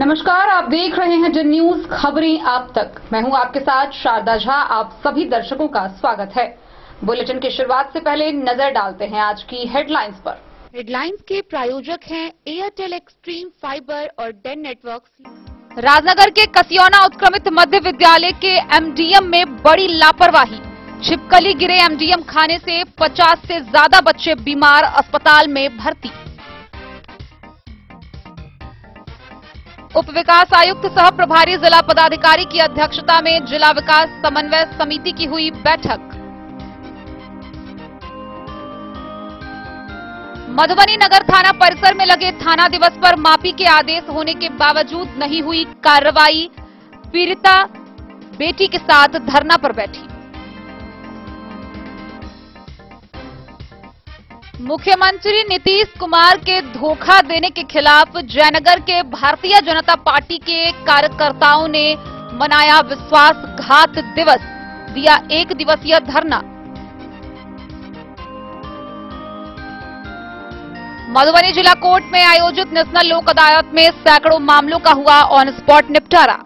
नमस्कार, आप देख रहे हैं जन न्यूज खबरें आप तक। मैं हूं आपके साथ शारदा झा। आप सभी दर्शकों का स्वागत है। बुलेटिन की शुरुआत से पहले नजर डालते हैं आज की हेडलाइंस पर। हेडलाइंस के प्रायोजक हैं एयरटेल एक्सट्रीम फाइबर और डेन नेटवर्क्स। राजनगर के कसियौना उत्क्रमित मध्य विद्यालय के एमडीएम में बड़ी लापरवाही। छिपकली गिरे एमडीएम खाने से 50 से ज्यादा बच्चे बीमार, अस्पताल में भर्ती। उप विकास आयुक्त सह प्रभारी जिला पदाधिकारी की अध्यक्षता में जिला विकास समन्वय समिति की हुई बैठक। मधुबनी नगर थाना परिसर में लगे थाना दिवस पर माफी के आदेश होने के बावजूद नहीं हुई कार्रवाई। पीड़िता बेटी के साथ धरना पर बैठी। मुख्यमंत्री नीतीश कुमार के धोखा देने के खिलाफ जयनगर के भारतीय जनता पार्टी के कार्यकर्ताओं ने मनाया विश्वासघात दिवस, दिया 1 दिवसीय धरना। मधुबनी जिला कोर्ट में आयोजित नेशनल लोक अदालत में सैकड़ों मामलों का हुआ ऑन स्पॉट निपटारा।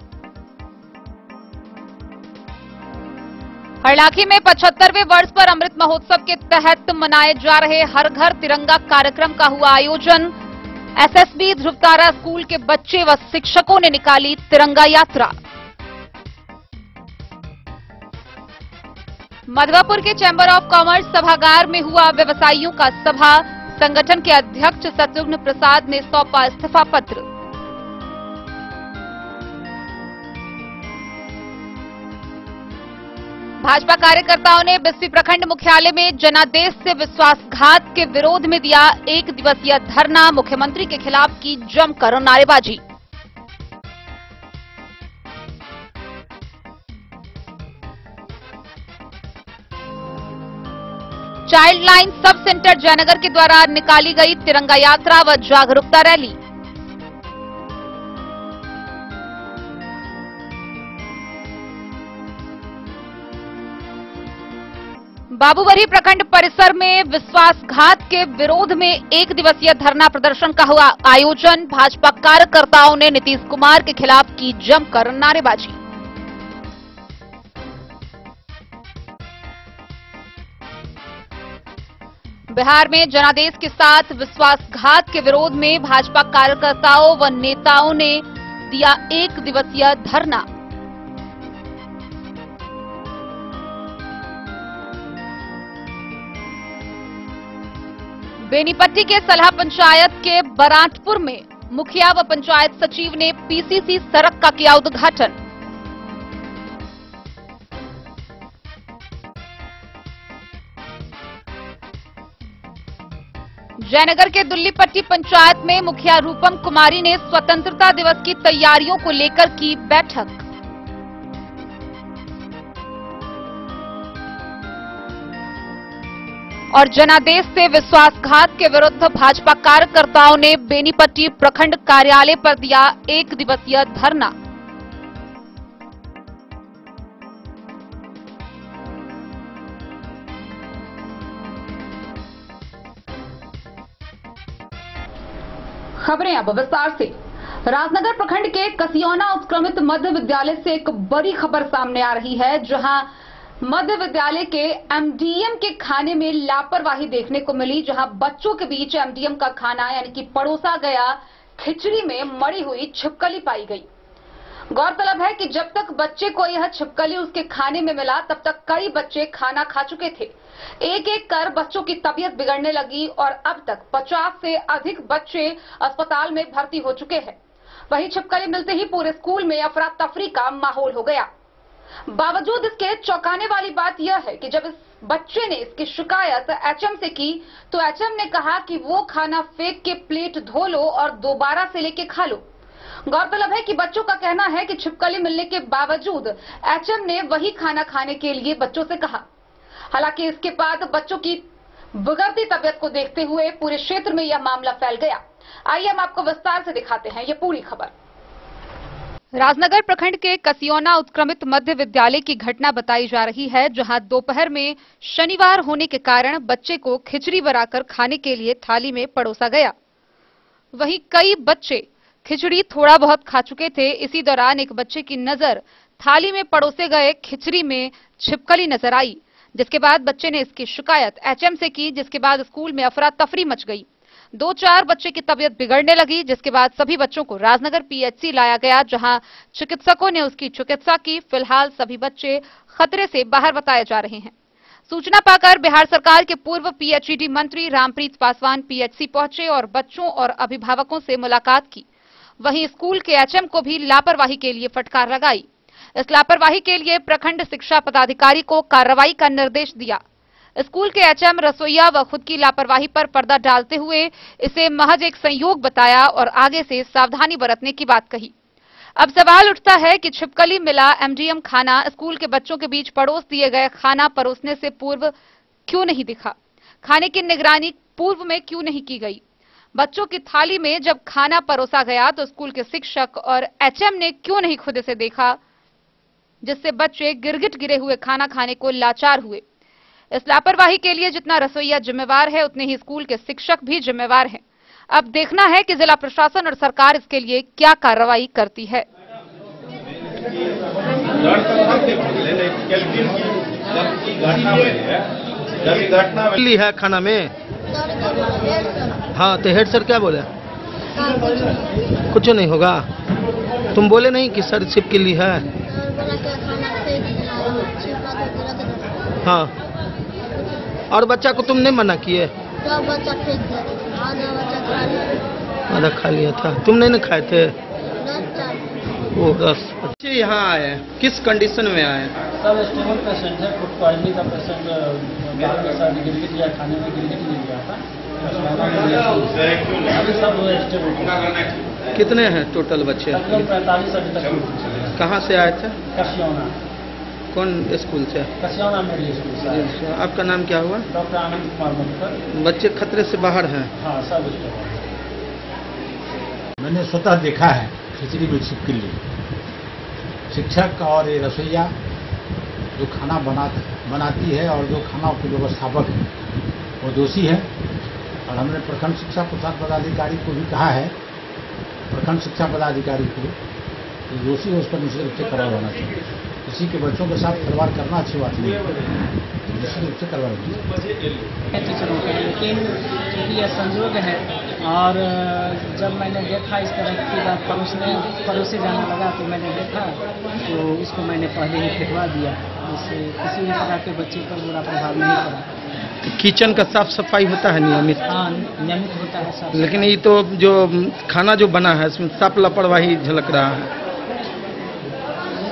हरलाखी में 75वें वर्ष पर अमृत महोत्सव के तहत मनाए जा रहे हर घर तिरंगा कार्यक्रम का हुआ आयोजन। एसएसबी ध्रुवतारा स्कूल के बच्चे व शिक्षकों ने निकाली तिरंगा यात्रा। मधवापुर के चैंबर ऑफ कॉमर्स सभागार में हुआ व्यवसायियों का सभा। संगठन के अध्यक्ष शत्रुघ्न प्रसाद ने सौंपा इस्तीफा पत्र। भाजपा कार्यकर्ताओं ने बिस्फी प्रखंड मुख्यालय में जनादेश से विश्वासघात के विरोध में दिया 1 दिवसीय धरना। मुख्यमंत्री के खिलाफ की जमकर नारेबाजी। Child line sub centre Jaynagar के द्वारा निकाली गई तिरंगा यात्रा व जागरूकता रैली। बाबूबरी प्रखंड परिसर में विश्वासघात के विरोध में 1 दिवसीय धरना प्रदर्शन का हुआ आयोजन। भाजपा कार्यकर्ताओं ने नीतीश कुमार के खिलाफ की जमकर नारेबाजी। बिहार में जनादेश के साथ विश्वासघात के विरोध में भाजपा कार्यकर्ताओं व नेताओं ने दिया 1 दिवसीय धरना। बेनीपट्टी के सलाह पंचायत के बरांठपुर में मुखिया व पंचायत सचिव ने पीसीसी सड़क का किया उद्घाटन। जयनगर के दुल्लीपट्टी पंचायत में मुखिया रूपम कुमारी ने स्वतंत्रता दिवस की तैयारियों को लेकर की बैठक। और जनादेश से विश्वासघात के विरुद्ध भाजपा कार्यकर्ताओं ने बेनीपट्टी प्रखंड कार्यालय पर दिया 1 दिवसीय धरना। खबरें अब विस्तार से। राजनगर प्रखंड के कसियौना उत्क्रमित मध्य विद्यालय से एक बड़ी खबर सामने आ रही है, जहां मध्य विद्यालय के एमडीएम के खाने में लापरवाही देखने को मिली। जहां बच्चों के बीच एमडीएम का खाना यानी कि परोसा गया खिचड़ी में मरी हुई छिपकली पाई गई। गौरतलब है कि जब तक बच्चे को यह छिपकली उसके खाने में मिला, तब तक कई बच्चे खाना खा चुके थे। एक एक कर बच्चों की तबीयत बिगड़ने लगी और अब तक 50 से अधिक बच्चे अस्पताल में भर्ती हो चुके हैं। वहीं छिपकली मिलते ही पूरे स्कूल में अफरा तफरी का माहौल हो गया। बावजूद इसके चौंकाने वाली बात यह है कि जब इस बच्चे ने इसकी शिकायत एचएम से की, तो एचएम ने कहा कि वो खाना फेंक के प्लेट धो लो और दोबारा से लेके खा लो। गौरतलब है कि बच्चों का कहना है कि छिपकली मिलने के बावजूद एचएम ने वही खाना खाने के लिए बच्चों से कहा। हालांकि इसके बाद बच्चों की बिगड़ती तबीयत को देखते हुए पूरे क्षेत्र में यह मामला फैल गया। आइए हम आपको विस्तार से दिखाते हैं ये पूरी खबर। राजनगर प्रखंड के कसियौना उत्क्रमित मध्य विद्यालय की घटना बताई जा रही है, जहां दोपहर में शनिवार होने के कारण बच्चे को खिचड़ी बनाकर खाने के लिए थाली में परोसा गया। वहीं कई बच्चे खिचड़ी थोड़ा बहुत खा चुके थे। इसी दौरान एक बच्चे की नजर थाली में परोसे गए खिचड़ी में छिपकली नजर आई, जिसके बाद बच्चे ने इसकी शिकायत एचएम से की, जिसके बाद स्कूल में अफरा तफरी मच गई। 2-4 बच्चे की तबीयत बिगड़ने लगी, जिसके बाद सभी बच्चों को राजनगर पीएचसी लाया गया, जहां चिकित्सकों ने उसकी चिकित्सा की। फिलहाल सभी बच्चे खतरे से बाहर बताए जा रहे हैं। सूचना पाकर बिहार सरकार के पूर्व पीएचईडी मंत्री रामप्रीत पासवान पीएचसी पहुंचे और बच्चों और अभिभावकों से मुलाकात की। वहीं स्कूल के एचएम को भी लापरवाही के लिए फटकार लगाई। इस लापरवाही के लिए प्रखंड शिक्षा पदाधिकारी को कार्रवाई का निर्देश दिया। स्कूल के एचएम रसोइया व खुद की लापरवाही पर पर्दा डालते हुए इसे महज एक संयोग बताया और आगे से सावधानी बरतने की बात कही। अब सवाल उठता है कि छिपकली मिला एमडीएम खाना स्कूल के बच्चों के बीच परोस दिए गए खाना परोसने से पूर्व क्यों नहीं दिखा? खाने की निगरानी पूर्व में क्यों नहीं की गई? बच्चों की थाली में जब खाना परोसा गया तो स्कूल के शिक्षक और एचएम ने क्यों नहीं खुद से देखा, जिससे बच्चे गिरगिट गिरे हुए खाना खाने को लाचार हुए? इस लापरवाही के लिए जितना रसोइया जिम्मेवार है, उतने ही स्कूल के शिक्षक भी जिम्मेवार हैं। अब देखना है कि जिला प्रशासन और सरकार इसके लिए क्या कार्रवाई करती है। ली है खाना में। हाँ, तो हेड सर क्या बोले? कुछ नहीं होगा। तुम बोले नहीं कि सर छिपकली है? हाँ, और बच्चा को तुम नहीं मना किए? बच्चा फेंक दिया, आधा खा लिया था। तुम नहीं खाए थे? वो 10 बच्चे यहाँ आए, किस कंडीशन में आए? सब स्टेबल पेशेंट है। फूड पॉइजनिंग का पेशेंट बाहर में सर गिरगिट या खाने में गिरगिट नहीं गया था। अभी सब स्टेबल। कितने हैं टोटल बच्चे? 45 अभी तक। कहाँ से आए थे? कसियौना। कौन स्कूल से? कसियौना मेरी स्कूल से। आपका नाम क्या हुआ? डॉक्टर आनंद कुमार मुखर। बच्चे खतरे से बाहर हैं? हाँ, सब स्टेबल। मैंने स्वतः देखा है खिचड़ी में छिपकली। शिक्षक और ये रसोइया जो खाना बनाती है और जो खाना के व्यवस्थापक है वो दोषी है। और हमने प्रखंड शिक्षा पदाधिकारी को भी कहा है, प्रखंड शिक्षा पदाधिकारी को दोषी है उस पर निश्चित रूप से कार्रवाई होना चाहिए। किसी के बच्चों के साथ खिलवाड़ करना अच्छी बात नहीं है, निश्चित रूप से कार्रवाई होनी टीचरों का, लेकिन क्योंकि यह संयोग है और जब मैंने देखा इस तरह की बात परोसे जाने लगा तो मैंने देखा तो इसको मैंने पहले ही फेंकवा दिया, जिससे किसी भी प्रकार के बच्चे पर बुरा प्रभाव नहीं पड़ा। किचन का साफ सफाई होता है नियमित? हाँ, नियमित होता है साफ। लेकिन ये तो जो खाना जो बना है इसमें साफ लापरवाही झलक रहा है।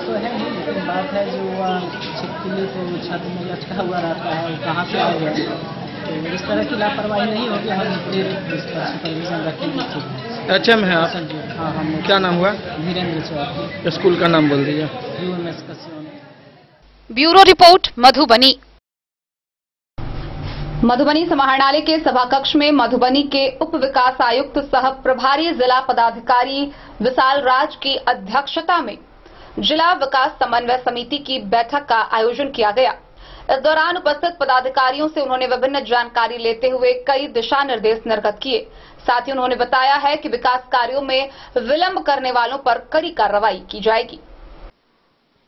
तो है ही, लेकिन बात है जो छिपकली तो छत में लटका हुआ रहता है, कहाँ से आएगा? तो इस तरह की लापरवाही नहीं होगी। हम फिर इस पर सुपरविजन रखेंगे। एचएम है आप? हाँ, हम। क्या नाम हुआ? वीरेंद्र चौधरी। स्कूल का नाम बोल दीजिए। यूएमएस कसियौना। Bureau report Madhubani. मधुबनी समाहरणालय के सभा कक्ष में मधुबनी के उप विकास आयुक्त सह प्रभारी जिला पदाधिकारी विशाल राज की अध्यक्षता में जिला विकास समन्वय समिति की बैठक का आयोजन किया गया। इस दौरान उपस्थित पदाधिकारियों से उन्होंने विभिन्न जानकारी लेते हुए कई दिशा निर्देश निर्गत किए। साथ ही उन्होंने बताया है कि विकास कार्यों में विलंब करने वालों पर कड़ी कार्रवाई की जाएगी।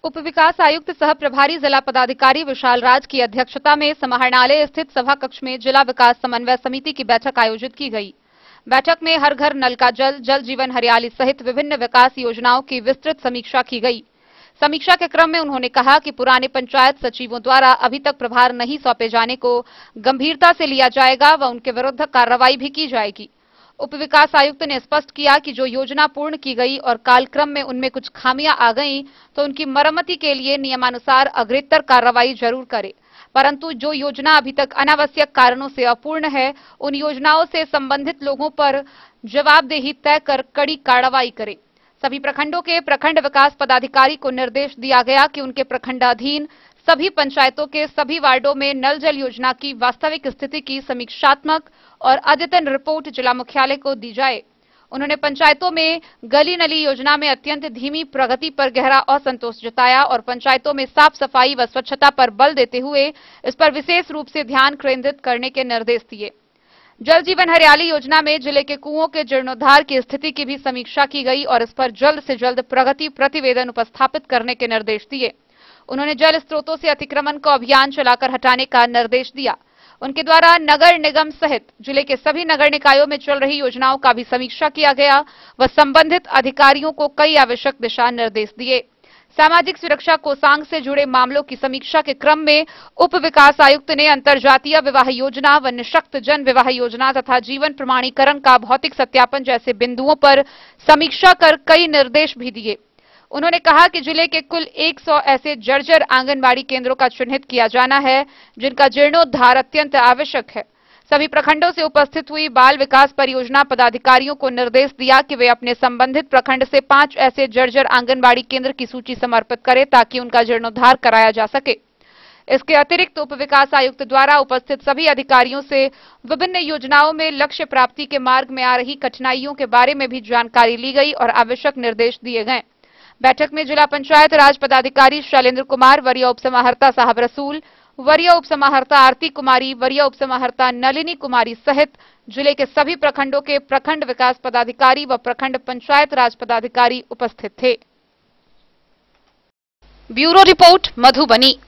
उप विकास आयुक्त सह प्रभारी जिला पदाधिकारी विशाल राज की अध्यक्षता में समाहरणालय स्थित सभा कक्ष में जिला विकास समन्वय समिति की बैठक आयोजित की गई। बैठक में हर घर नल का जल, जल जीवन हरियाली सहित विभिन्न विकास योजनाओं की विस्तृत समीक्षा की गई। समीक्षा के क्रम में उन्होंने कहा कि पुराने पंचायत सचिवों द्वारा अभी तक प्रभार नहीं सौंपे जाने को गंभीरता से लिया जाएगा व उनके विरुद्ध कार्रवाई भी की जाएगी। उप विकास आयुक्त ने स्पष्ट किया कि जो योजना पूर्ण की गई और कालक्रम में उनमें कुछ खामियां आ गईं, तो उनकी मरम्मति के लिए नियमानुसार अग्रेतर कार्रवाई जरूर करे, परंतु जो योजना अभी तक अनावश्यक कारणों से अपूर्ण है, उन योजनाओं से संबंधित लोगों पर जवाबदेही तय कर कड़ी कार्रवाई करे। सभी प्रखंडों के प्रखंड विकास पदाधिकारी को निर्देश दिया गया कि उनके प्रखंडाधीन सभी पंचायतों के सभी वार्डों में नल जल योजना की वास्तविक स्थिति की समीक्षात्मक और अद्यतन रिपोर्ट जिला मुख्यालय को दी जाए। उन्होंने पंचायतों में गली नली योजना में अत्यंत धीमी प्रगति पर गहरा असंतोष जताया और पंचायतों में साफ सफाई व स्वच्छता पर बल देते हुए इस पर विशेष रूप से ध्यान केंद्रित करने के निर्देश दिए। जल जीवन हरियाली योजना में जिले के कुओं के जीर्णोद्धार की स्थिति की भी समीक्षा की गई और इस पर जल्द से जल्द प्रगति प्रतिवेदन उपस्थापित करने के निर्देश दिए। उन्होंने जल स्रोतों से अतिक्रमण को अभियान चलाकर हटाने का निर्देश दिया। उनके द्वारा नगर निगम सहित जिले के सभी नगर निकायों में चल रही योजनाओं का भी समीक्षा किया गया व संबंधित अधिकारियों को कई आवश्यक दिशा निर्देश दिए। सामाजिक सुरक्षा कोषांग से जुड़े मामलों की समीक्षा के क्रम में उप विकास आयुक्त ने अंतरजातीय विवाह योजना व निःशक्त जन विवाह योजना तथा जीवन प्रमाणीकरण का भौतिक सत्यापन जैसे बिंदुओं पर समीक्षा कर कई निर्देश भी दिए। उन्होंने कहा कि जिले के कुल 100 ऐसे जर्जर आंगनबाड़ी केंद्रों का चिन्हित किया जाना है जिनका जीर्णोद्धार अत्यंत आवश्यक है। सभी प्रखंडों से उपस्थित हुई बाल विकास परियोजना पदाधिकारियों को निर्देश दिया कि वे अपने संबंधित प्रखंड से 5 ऐसे जर्जर आंगनबाड़ी केंद्र की सूची समर्पित करें ताकि उनका जीर्णोद्धार कराया जा सके। इसके अतिरिक्त उप विकास आयुक्त द्वारा उपस्थित सभी अधिकारियों से विभिन्न योजनाओं में लक्ष्य प्राप्ति के मार्ग में आ रही कठिनाइयों के बारे में भी जानकारी ली गई और आवश्यक निर्देश दिए गए। बैठक में जिला पंचायत राज पदाधिकारी शैलेंद्र कुमार, वरीय उप समाहर्ता साहब रसूल, वरीय उप समाहर्ता आरती कुमारी, वरीय उप समाहर्ता नलिनी कुमारी सहित जिले के सभी प्रखंडों के प्रखंड विकास पदाधिकारी व प्रखंड पंचायत राज पदाधिकारी उपस्थित थे। Bureau report, Madhubani.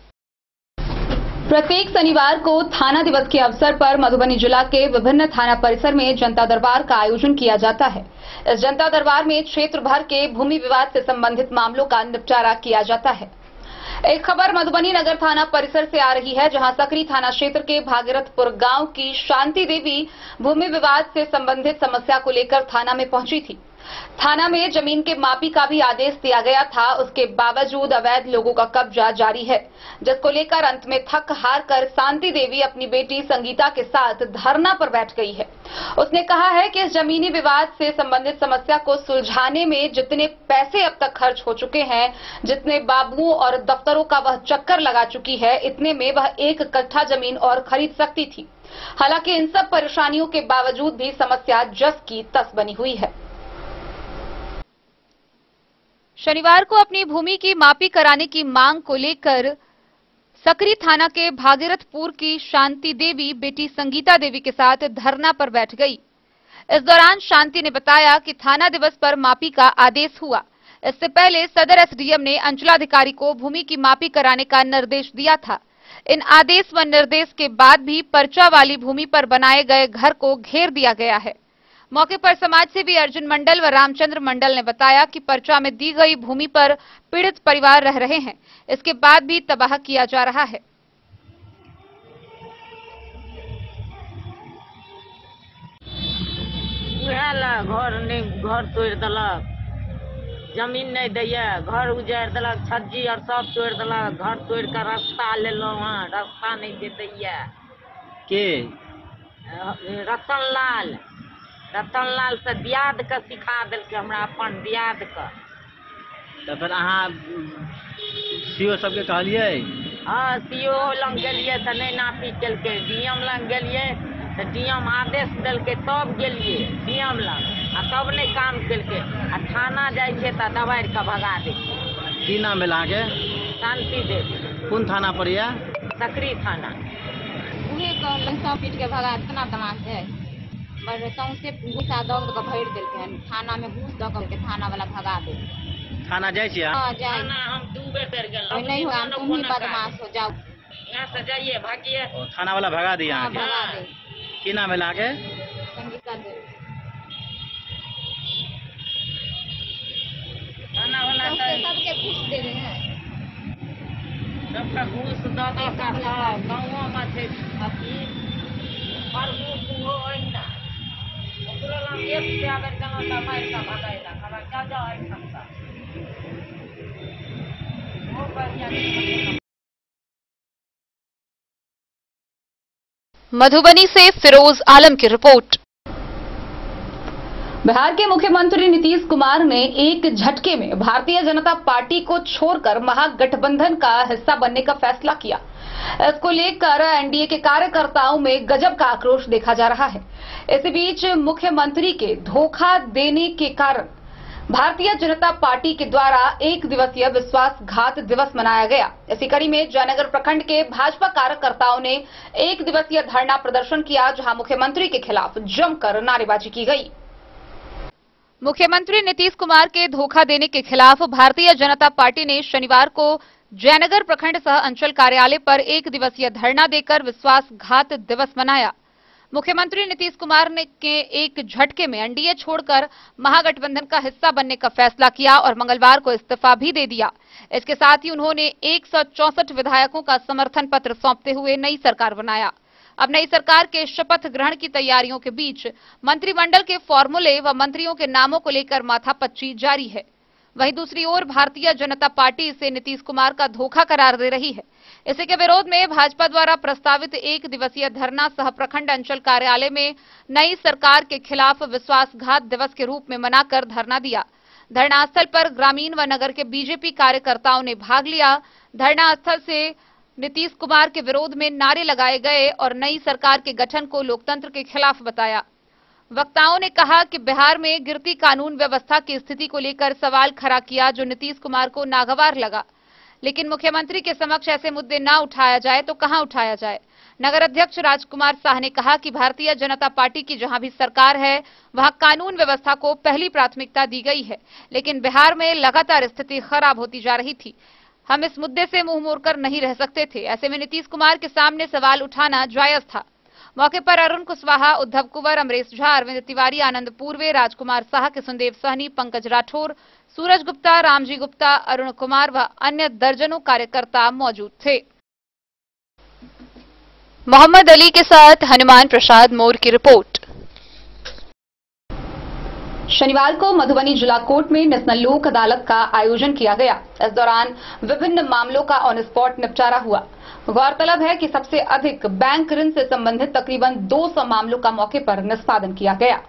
प्रत्येक शनिवार को थाना दिवस के अवसर पर मधुबनी जिला के विभिन्न थाना परिसर में जनता दरबार का आयोजन किया जाता है। इस जनता दरबार में क्षेत्र भर के भूमि विवाद से संबंधित मामलों का निपटारा किया जाता है। एक खबर मधुबनी नगर थाना परिसर से आ रही है, जहां सकरी थाना क्षेत्र के भागीरथपुर गांव की शांति देवी भूमि विवाद से संबंधित समस्या को लेकर थाना में पहुंची थी। थाना में जमीन के मापी का भी आदेश दिया गया था, उसके बावजूद अवैध लोगों का कब्जा जारी है, जिसको लेकर अंत में थक हार कर शांति देवी अपनी बेटी संगीता के साथ धरना पर बैठ गई है। उसने कहा है कि इस जमीनी विवाद से संबंधित समस्या को सुलझाने में जितने पैसे अब तक खर्च हो चुके हैं, जितने बाबुओं और दफ्तरों का वह चक्कर लगा चुकी है, इतने में वह 1 कट्ठा जमीन और खरीद सकती थी। हालांकि इन सब परेशानियों के बावजूद भी समस्या जस की तस बनी हुई है। शनिवार को अपनी भूमि की मापी कराने की मांग को लेकर सकरी थाना के भागीरथपुर की शांति देवी बेटी संगीता देवी के साथ धरना पर बैठ गई। इस दौरान शांति ने बताया कि थाना दिवस पर मापी का आदेश हुआ। इससे पहले सदर एसडीएम ने अंचलाधिकारी को भूमि की मापी कराने का निर्देश दिया था। इन आदेश व निर्देश के बाद भी पर्चा वाली भूमि पर बनाए गए घर को घेर दिया गया है। मौके पर समाज सेवी अर्जुन मंडल व रामचंद्र मंडल ने बताया कि पर्चा में दी गई भूमि पर पीड़ित परिवार रह रहे हैं, इसके बाद भी तबाह किया जा रहा है। घर तोड़ दलक, जमीन नहीं दैया, घर उजाड़ दलक, छज्जी और सब तोड़ दलक, घर तोड़ कर रास्ता ले लो, वहाँ रास्ता नहीं दे दैया। के रतन लाल से दियाद के सिखा दिल के हमरा अपन दियाद के। तो फिर अहाँ सीओ सबके कहलिए? हाँ, सीओ लंग गेलिए तो नहीं नापी केलके, डीएम लंग गेलिए तो डीएम आदेश दिलके तब गेलिए डीएम लंग, आ तब नहीं काम केलके। आ थाना जाए छे तो दबाड़ के भगा दे। की नाम भेल अहाँके? शांति देवी। कौन थाना पर ये? सकरी थाना। उहे को लंका पीट के भगा, इतना दमाद है, से घुसा दौड़ के भर दिलके, थाना में घुस दो के थाना वाला भगा दे। थाना जाए छी? हां जाए। हम 2 बेर कर गेल। नहीं हुआ, तुम ही बदमाश हो, जाओ यहां से जाइए, भागिए। थाना वाला भगा दिया यहां के? भगा दे। की नाम है लागे? संगीता देवी। थाना वाला सबके घूस दे रहे हैं, सबका घूस दो का गांवों में थे अभी पर वो होइना ओकरा ला एक से आगे कनो त मार का भगाइला, खबर क्या जाओ आई सकता वो बढ़िया। मधुबनी से फिरोज आलम की रिपोर्ट। बिहार के मुख्यमंत्री नीतीश कुमार ने एक झटके में भारतीय जनता पार्टी को छोड़कर महागठबंधन का हिस्सा बनने का फैसला किया। इसको लेकर एनडीए के कार्यकर्ताओं में गजब का आक्रोश देखा जा रहा है। इसी बीच मुख्यमंत्री के धोखा देने के कारण भारतीय जनता पार्टी के द्वारा एक दिवसीय विश्वासघात दिवस मनाया गया। इसी कड़ी में जयनगर प्रखंड के भाजपा कार्यकर्ताओं ने एक दिवसीय धरना प्रदर्शन किया, जहां मुख्यमंत्री के खिलाफ जमकर नारेबाजी की गई। मुख्यमंत्री नीतीश कुमार के धोखा देने के खिलाफ भारतीय जनता पार्टी ने शनिवार को जयनगर प्रखंड सह अंचल कार्यालय पर एक दिवसीय धरना देकर विश्वासघात दिवस मनाया। मुख्यमंत्री नीतीश कुमार ने के एक झटके में एनडीए छोड़कर महागठबंधन का हिस्सा बनने का फैसला किया और मंगलवार को इस्तीफा भी दे दिया। इसके साथ ही उन्होंने 164 विधायकों का समर्थन पत्र सौंपते हुए नई सरकार बनाया। अब नई सरकार के शपथ ग्रहण की तैयारियों के बीच मंत्रिमंडल के फॉर्मूले व मंत्रियों के नामों को लेकर माथापच्ची जारी है। वहीं दूसरी ओर भारतीय जनता पार्टी इसे नीतीश कुमार का धोखा करार दे रही है। इसी के विरोध में भाजपा द्वारा प्रस्तावित एक दिवसीय धरना सह प्रखंड अंचल कार्यालय में नई सरकार के खिलाफ विश्वासघात दिवस के रूप में मनाकर धरना दिया। धरना स्थल पर ग्रामीण व नगर के बीजेपी कार्यकर्ताओं ने भाग लिया। धरना स्थल से नीतीश कुमार के विरोध में नारे लगाए गए और नई सरकार के गठन को लोकतंत्र के खिलाफ बताया। वक्ताओं ने कहा कि बिहार में गिरती कानून व्यवस्था की स्थिति को लेकर सवाल खड़ा किया, जो नीतीश कुमार को नागवार लगा। लेकिन मुख्यमंत्री के समक्ष ऐसे मुद्दे न उठाया जाए तो कहां उठाया जाए। नगर अध्यक्ष राजकुमार शाह ने कहा कि भारतीय जनता पार्टी की जहां भी सरकार है वहां कानून व्यवस्था को पहली प्राथमिकता दी गई है, लेकिन बिहार में लगातार स्थिति खराब होती जा रही थी। हम इस मुद्दे से मुंह मोड़कर नहीं रह सकते थे। ऐसे में नीतीश कुमार के सामने सवाल उठाना जायज था। मौके पर अरुण कुशवाहा, उद्धव कुंवर, अमरेश झा, अरविंद तिवारी, आनंद पूर्वे, राजकुमार शाह, किशुनदेव सहनी, पंकज राठौर, सूरज गुप्ता, रामजी गुप्ता, अरुण कुमार व अन्य दर्जनों कार्यकर्ता मौजूद थे। मोहम्मद अली के साथ हनुमान प्रसाद मोर की रिपोर्ट। शनिवार को मधुबनी जिला कोर्ट में नेशनल लोक अदालत का आयोजन किया गया। इस दौरान विभिन्न मामलों का ऑन स्पॉट निपटारा हुआ। गौरतलब है कि सबसे अधिक बैंक ऋण से संबंधित तकरीबन 200 मामलों का मौके पर निष्पादन किया गया।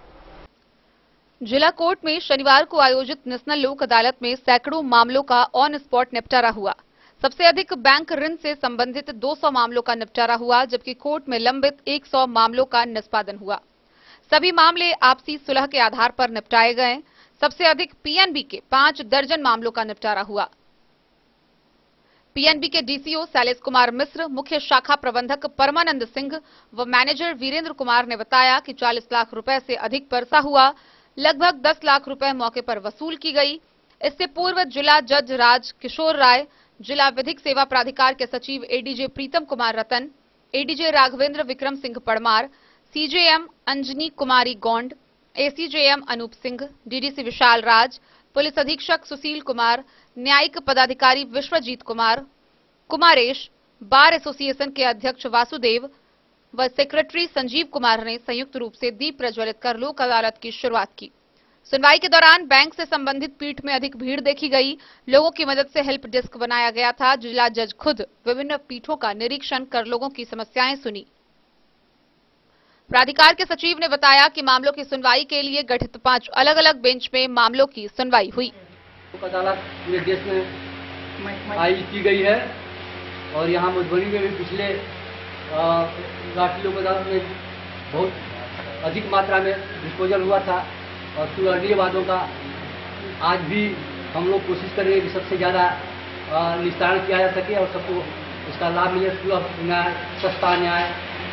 जिला कोर्ट में शनिवार को आयोजित नेशनल लोक अदालत में सैकड़ों मामलों का ऑन स्पॉट निपटारा हुआ। सबसे अधिक बैंक ऋण से संबंधित 200 मामलों का निपटारा हुआ, जबकि कोर्ट में लंबित 100 मामलों का निष्पादन हुआ। सभी मामले आपसी सुलह के आधार पर निपटाए गए। सबसे अधिक पीएनबी के 5 दर्जन मामलों का निपटारा हुआ। पीएनबी के डीसीओ शैलेश कुमार मिश्र, मुख्य शाखा प्रबंधक परमानंद सिंह व मैनेजर वीरेंद्र कुमार ने बताया कि 40 लाख रुपए से अधिक परसा हुआ। लगभग 10 लाख रुपए मौके पर वसूल की गई। इससे पूर्व जिला जज राज किशोर राय, जिला विधिक सेवा प्राधिकार के सचिव एडीजे प्रीतम कुमार रतन, ADJ Raghavendra Vikram Singh पड़मार, CJM Anjani Kumari Gond, ACJM Anoop Singh, DDC विशाल राज, पुलिस अधीक्षक सुशील कुमार, न्यायिक पदाधिकारी विश्वजीत कुमार, कुमारेश, बार एसोसिएशन के अध्यक्ष वासुदेव व सेक्रेटरी संजीव कुमार ने संयुक्त रूप से दीप प्रज्वलित कर लोक अदालत की शुरुआत की। सुनवाई के दौरान बैंक से संबंधित पीठ में अधिक भीड़ देखी गई। लोगों की मदद से हेल्प डेस्क बनाया गया था। जिला जज खुद विभिन्न पीठों का निरीक्षण कर लोगों की समस्याएं सुनी। प्राधिकार के सचिव ने बताया कि मामलों की सुनवाई के लिए गठित 5 अलग-अलग बेंच में मामलों की सुनवाई हुई। लोक अदालत पूरे देश में आयोजित की गई है और यहाँ मधुबनी में भी पिछले राष्ट्रीय लोक अदालत में बहुत अधिक मात्रा में डिस्पोजल हुआ था और सुलहनीय वादों का आज भी हम लोग कोशिश करेंगे कि सबसे ज़्यादा निस्तारण किया जा सके और सबको इसका लाभ मिले। सुलभ न्याय, सस्ता न्याय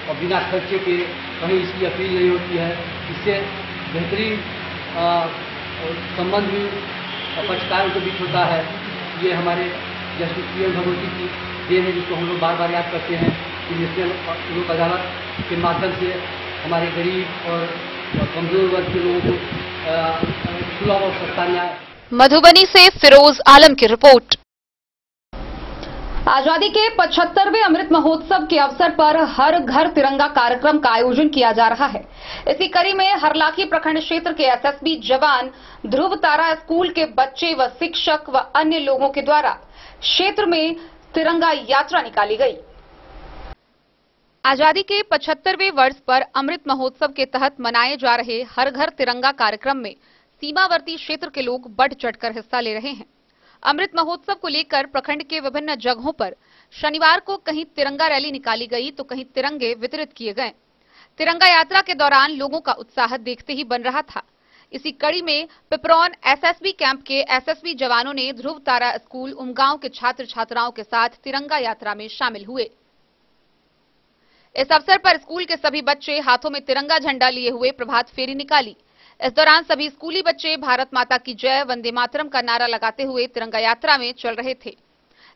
और बिना खर्चे के कहीं इसकी अपील नहीं होती है। इससे बेहतरीन संबंध भी पक्षकारों के बीच होता है। ये हमारे जस्टिस पीएन भगवती की देन है, जिसको हम लोग बार बार याद करते हैं कि नेशनल लोक अदालत के माध्यम से हमारे गरीब और कमजोर वर्ग के लोगों को सुलभ और सस्ता न्याय। मधुबनी से फिरोज आलम की रिपोर्ट। आजादी के 75वें अमृत महोत्सव के अवसर पर हर घर तिरंगा कार्यक्रम का आयोजन किया जा रहा है। इसी कड़ी में हरलाखी प्रखंड क्षेत्र के एसएसबी जवान, ध्रुव तारा स्कूल के बच्चे व शिक्षक व अन्य लोगों के द्वारा क्षेत्र में तिरंगा यात्रा निकाली गई। आजादी के 75वें वर्ष पर अमृत महोत्सव के तहत मनाए जा रहे हर घर तिरंगा कार्यक्रम में सीमावर्ती क्षेत्र के लोग बढ़ चढ़कर हिस्सा ले रहे हैं। अमृत महोत्सव को लेकर प्रखंड के विभिन्न जगहों पर शनिवार को कहीं तिरंगा रैली निकाली गई तो कहीं तिरंगे वितरित किए गए। तिरंगा यात्रा के दौरान लोगों का उत्साह देखते ही बन रहा था। इसी कड़ी में पिपरौन एसएसबी कैंप के एसएसबी जवानों ने ध्रुव तारा स्कूल उमगांव के छात्र छात्राओं के साथ तिरंगा यात्रा में शामिल हुए। इस अवसर पर स्कूल के सभी बच्चे हाथों में तिरंगा झंडा लिए हुए प्रभात फेरी निकाली। इस दौरान सभी स्कूली बच्चे भारत माता की जय, वंदे मातरम का नारा लगाते हुए तिरंगा यात्रा में चल रहे थे।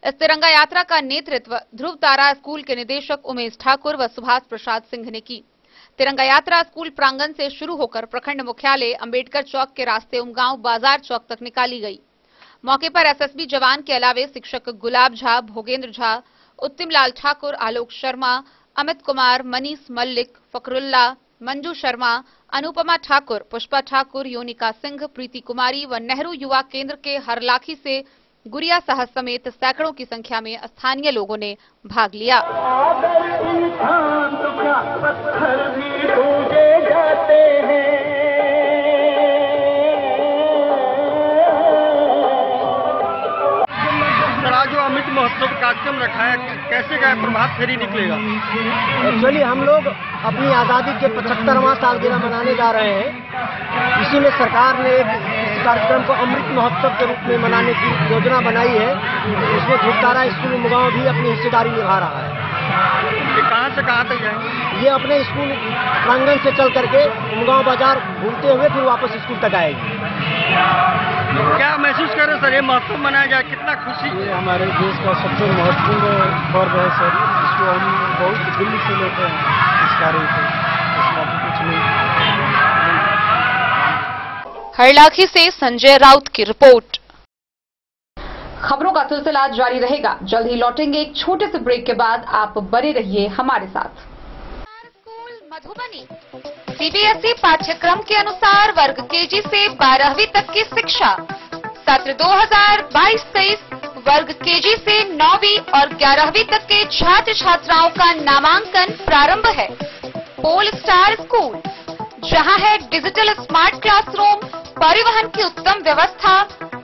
इस तिरंगा यात्रा का नेतृत्व ध्रुव तारा स्कूल के निदेशक उमेश ठाकुर व सुभाष प्रसाद सिंह ने की। तिरंगा यात्रा स्कूल प्रांगण से शुरू होकर प्रखंड मुख्यालय अंबेडकर चौक के रास्ते उमगांव बाजार चौक तक निकाली गई। मौके पर एसएसबी जवान के अलावे शिक्षक गुलाब झा, भोगेंद्र झा, उत्तिम लाल ठाकुर, आलोक शर्मा, अमित कुमार, मनीष मल्लिक, फकरुल्ला, मंजू शर्मा, अनुपमा ठाकुर, पुष्पा ठाकुर, योनिका सिंह, प्रीति कुमारी व नेहरू युवा केंद्र के हरलाखी से गुड़िया साहस समेत सैकड़ों की संख्या में स्थानीय लोगों ने भाग लिया। जो अमृत महोत्सव कार्यक्रम रखा है, कैसे क्या प्रभात फेरी निकलेगा? एक्चुअली हम लोग अपनी आज़ादी के 75वां सालगिरह मनाने जा रहे हैं। इसी में सरकार ने इस कार्यक्रम को अमृत महोत्सव के रूप में मनाने की योजना बनाई है। इसमें ध्रुव तारा स्कूल उमगांव भी अपनी हिस्सेदारी निभा रहा है। ये कहाँ से कहाँ तक जाएंगे? ये अपने स्कूल प्रांगण से चल करके उमगांव बाजार घूमते हुए फिर वापस स्कूल तक आएगी। क्या महसूस कर रहे हैं सर, ये महोत्सव मनाया जाए, कितना खुशी? ये हमारे देश का सबसे महत्वपूर्ण पर्व है सर। इसको हम बहुत दिल्ली से लेते हैं इस कार्य को। इसमें कुछ नहीं। हरलाखी से संजय राउत की रिपोर्ट। खबरों का सिलसिला जारी रहेगा। जल्द ही लौटेंगे एक छोटे से ब्रेक के बाद। आप बने रहिए हमारे साथ। स्कूल मधुबनी सीबीएसई पाठ्यक्रम के अनुसार वर्ग केजी से 12वीं तक की शिक्षा। सत्र 2022-23 वर्ग केजी से 9वीं और 11वीं तक के छात्र छात्राओं का नामांकन प्रारंभ है। पोल स्टार स्कूल, जहां है डिजिटल स्मार्ट क्लासरूम, परिवहन की उत्तम व्यवस्था,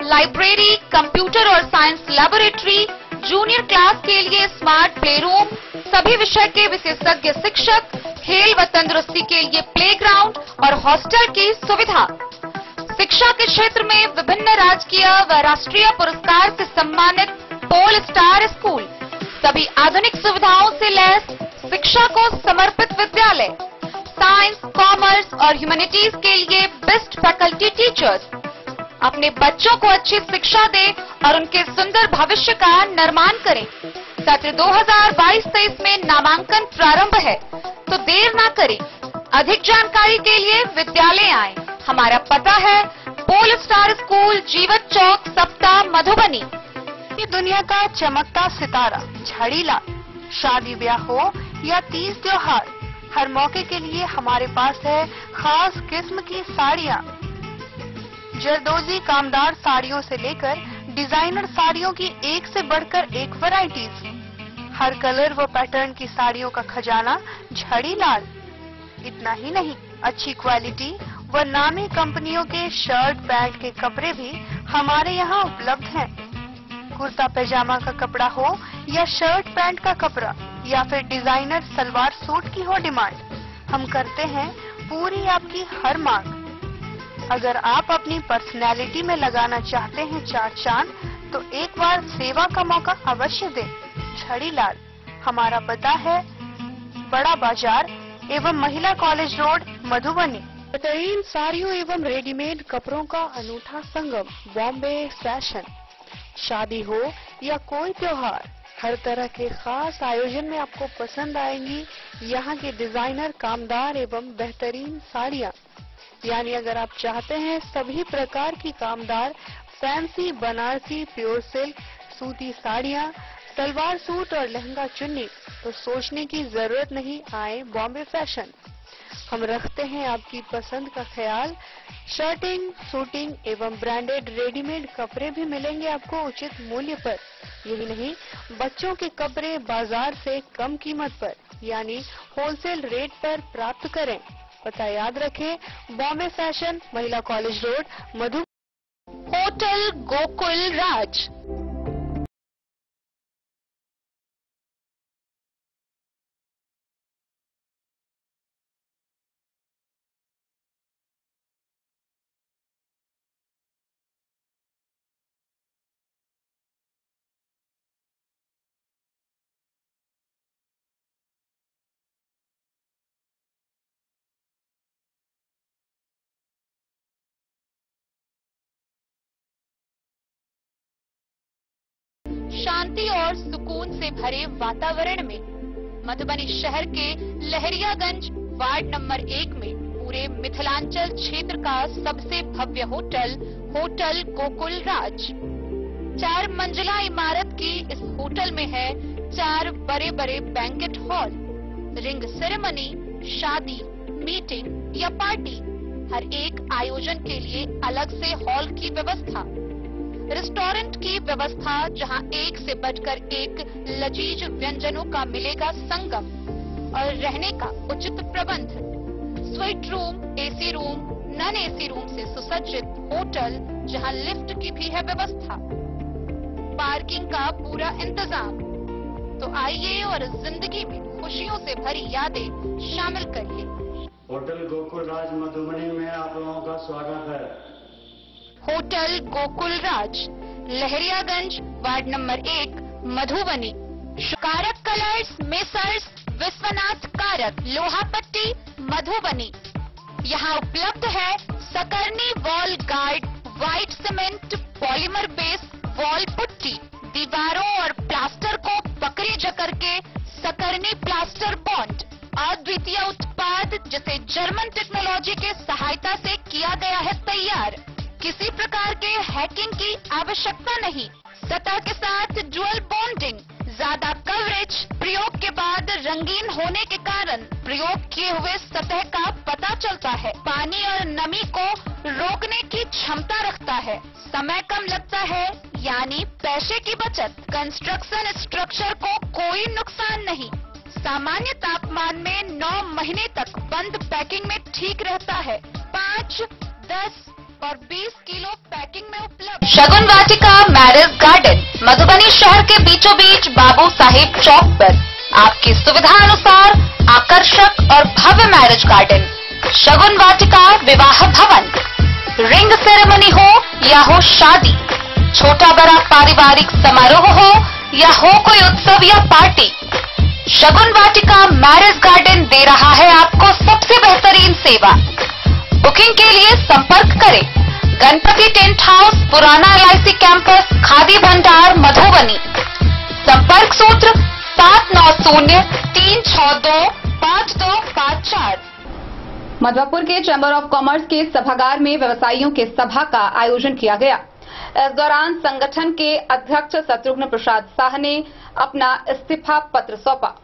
लाइब्रेरी, कंप्यूटर और साइंस लैबोरेटरी, जूनियर क्लास के लिए स्मार्ट प्ले रूम, सभी विषय के विशेषज्ञ शिक्षक, खेल व तंदुरुस्ती के लिए प्लेग्राउंड और हॉस्टल की सुविधा। शिक्षा के क्षेत्र में विभिन्न राजकीय व राष्ट्रीय पुरस्कार से सम्मानित पोल स्टार स्कूल, सभी आधुनिक सुविधाओं से लैस शिक्षा को समर्पित विद्यालय, साइंस, कॉमर्स और ह्यूमैनिटीज के लिए बेस्ट फैकल्टी टीचर्स। अपने बच्चों को अच्छी शिक्षा दें और उनके सुंदर भविष्य का निर्माण करें। सत्र 2022-23 में नामांकन प्रारंभ है, तो देर ना करें। अधिक जानकारी के लिए विद्यालय आएं। हमारा पता है पोल स्टार स्कूल, जीवत चौक, सप्ताह, मधुबनी। ये दुनिया का चमकता सितारा झड़ीलाल। शादी ब्याह हो या तीज त्योहार, हर मौके के लिए हमारे पास है खास किस्म की साड़ियाँ। जरदोजी कामदार साड़ियों से लेकर डिजाइनर साड़ियों की एक से बढ़कर एक वैरायटीज। हर कलर व पैटर्न की साड़ियों का खजाना झड़ीलाल। इतना ही नहीं, अच्छी क्वालिटी व नामी कंपनियों के शर्ट पैंट के कपड़े भी हमारे यहाँ उपलब्ध हैं। कुर्ता पैजामा का कपड़ा हो या शर्ट पैंट का कपड़ा या फिर डिजाइनर सलवार सूट की हो डिमांड, हम करते हैं पूरी आपकी हर मांग। अगर आप अपनी पर्सनैलिटी में लगाना चाहते हैं चार चांद, तो एक बार सेवा का मौका अवश्य दें। झड़ीलाल, हमारा पता है बड़ा बाजार एवं महिला कॉलेज रोड, मधुबनी। बेहतरीन साड़ियों एवं रेडीमेड कपड़ों का अनूठा संगम, बॉम्बे फैशन। शादी हो या कोई त्योहार, हर तरह के खास आयोजन में आपको पसंद आएंगी यहाँ के डिजाइनर, कामदार एवं बेहतरीन साड़ियाँ। यानी अगर आप चाहते हैं सभी प्रकार की कामदार, फैंसी, बनारसी, प्योर सिल्क, सूती साड़ियाँ, सलवार सूट और लहंगा चुन्नी, तो सोचने की जरूरत नहीं, आए बॉम्बे फैशन। हम रखते हैं आपकी पसंद का ख्याल। शर्टिंग, सूटिंग एवं ब्रांडेड रेडीमेड कपड़े भी मिलेंगे आपको उचित मूल्य पर। यही नहीं, बच्चों के कपड़े बाजार से कम कीमत पर यानी होलसेल रेट पर प्राप्त करें। पता याद रखें, बॉम्बे फैशन, महिला कॉलेज रोड, मधु। होटल गोकुल राज। शांति और सुकून से भरे वातावरण में मधुबनी शहर के लहरियागंज वार्ड नंबर 1 में पूरे मिथिलांचल क्षेत्र का सबसे भव्य होटल होटल गोकुल राज 4 मंजिला इमारत की इस होटल में है 4 बड़े बड़े बैंकेट हॉल, रिंग सेरेमनी, शादी, मीटिंग या पार्टी, हर एक आयोजन के लिए अलग से हॉल की व्यवस्था, रेस्टोरेंट की व्यवस्था जहां एक से बढ़कर एक लजीज व्यंजनों का मिलेगा संगम और रहने का उचित प्रबंध, suite room, AC room, non AC room से सुसज्जित होटल जहां लिफ्ट की भी है व्यवस्था, पार्किंग का पूरा इंतजाम। तो आइए और जिंदगी में खुशियों से भरी यादें शामिल करिए। होटल गोकुल राज मधुबनी में आप लोगों का स्वागत है। होटल गोकुल राज, लहरियागंज, वार्ड नंबर 1, मधुबनी। कारक कलर्स, मेसर्स विश्वनाथ कारक, लोहापट्टी, मधुबनी। यहाँ उपलब्ध है सकरनी wall guard, white cement, polymer base wall putty, दीवारों और प्लास्टर को पकड़ी जकड़ के सकरनी प्लास्टर बॉन्ड, अद्वितीय उत्पाद जिसे जर्मन टेक्नोलॉजी के सहायता से किया गया है तैयार। किसी प्रकार के हैकिंग की आवश्यकता नहीं। सतह के साथ डुअल बॉन्डिंग, ज्यादा कवरेज, प्रयोग के बाद रंगीन होने के कारण प्रयोग किए हुए सतह का पता चलता है। पानी और नमी को रोकने की क्षमता रखता है। समय कम लगता है, यानी पैसे की बचत। कंस्ट्रक्शन स्ट्रक्चर को कोई नुकसान नहीं। सामान्य तापमान में 9 महीने तक बंद पैकिंग में ठीक रहता है। 5, 10 और 20 किलो पैकिंग में उपलब्ध। शगुन वाटिका मैरिज गार्डन, मधुबनी शहर के बीचों बीच बाबू साहिब चौक पर आपकी सुविधा अनुसार आकर्षक और भव्य मैरिज गार्डन। शगुन वाटिका विवाह भवन, रिंग सेरेमनी हो या हो शादी, छोटा बड़ा पारिवारिक समारोह हो या हो कोई उत्सव या पार्टी, शगुन वाटिका मैरिज गार्डन दे रहा है आपको सबसे बेहतरीन सेवा। बुकिंग के लिए संपर्क करें गणपति टेंट हाउस, पुराना LIC कैंपस, खादी भंडार, मधुबनी। संपर्क सूत्र 7903625254। मधुपुर के चैम्बर ऑफ कॉमर्स के सभागार में व्यवसायियों के सभा का आयोजन किया गया। इस दौरान संगठन के अध्यक्ष शत्रुघ्न प्रसाद शाह ने अपना इस्तीफा पत्र सौंपा।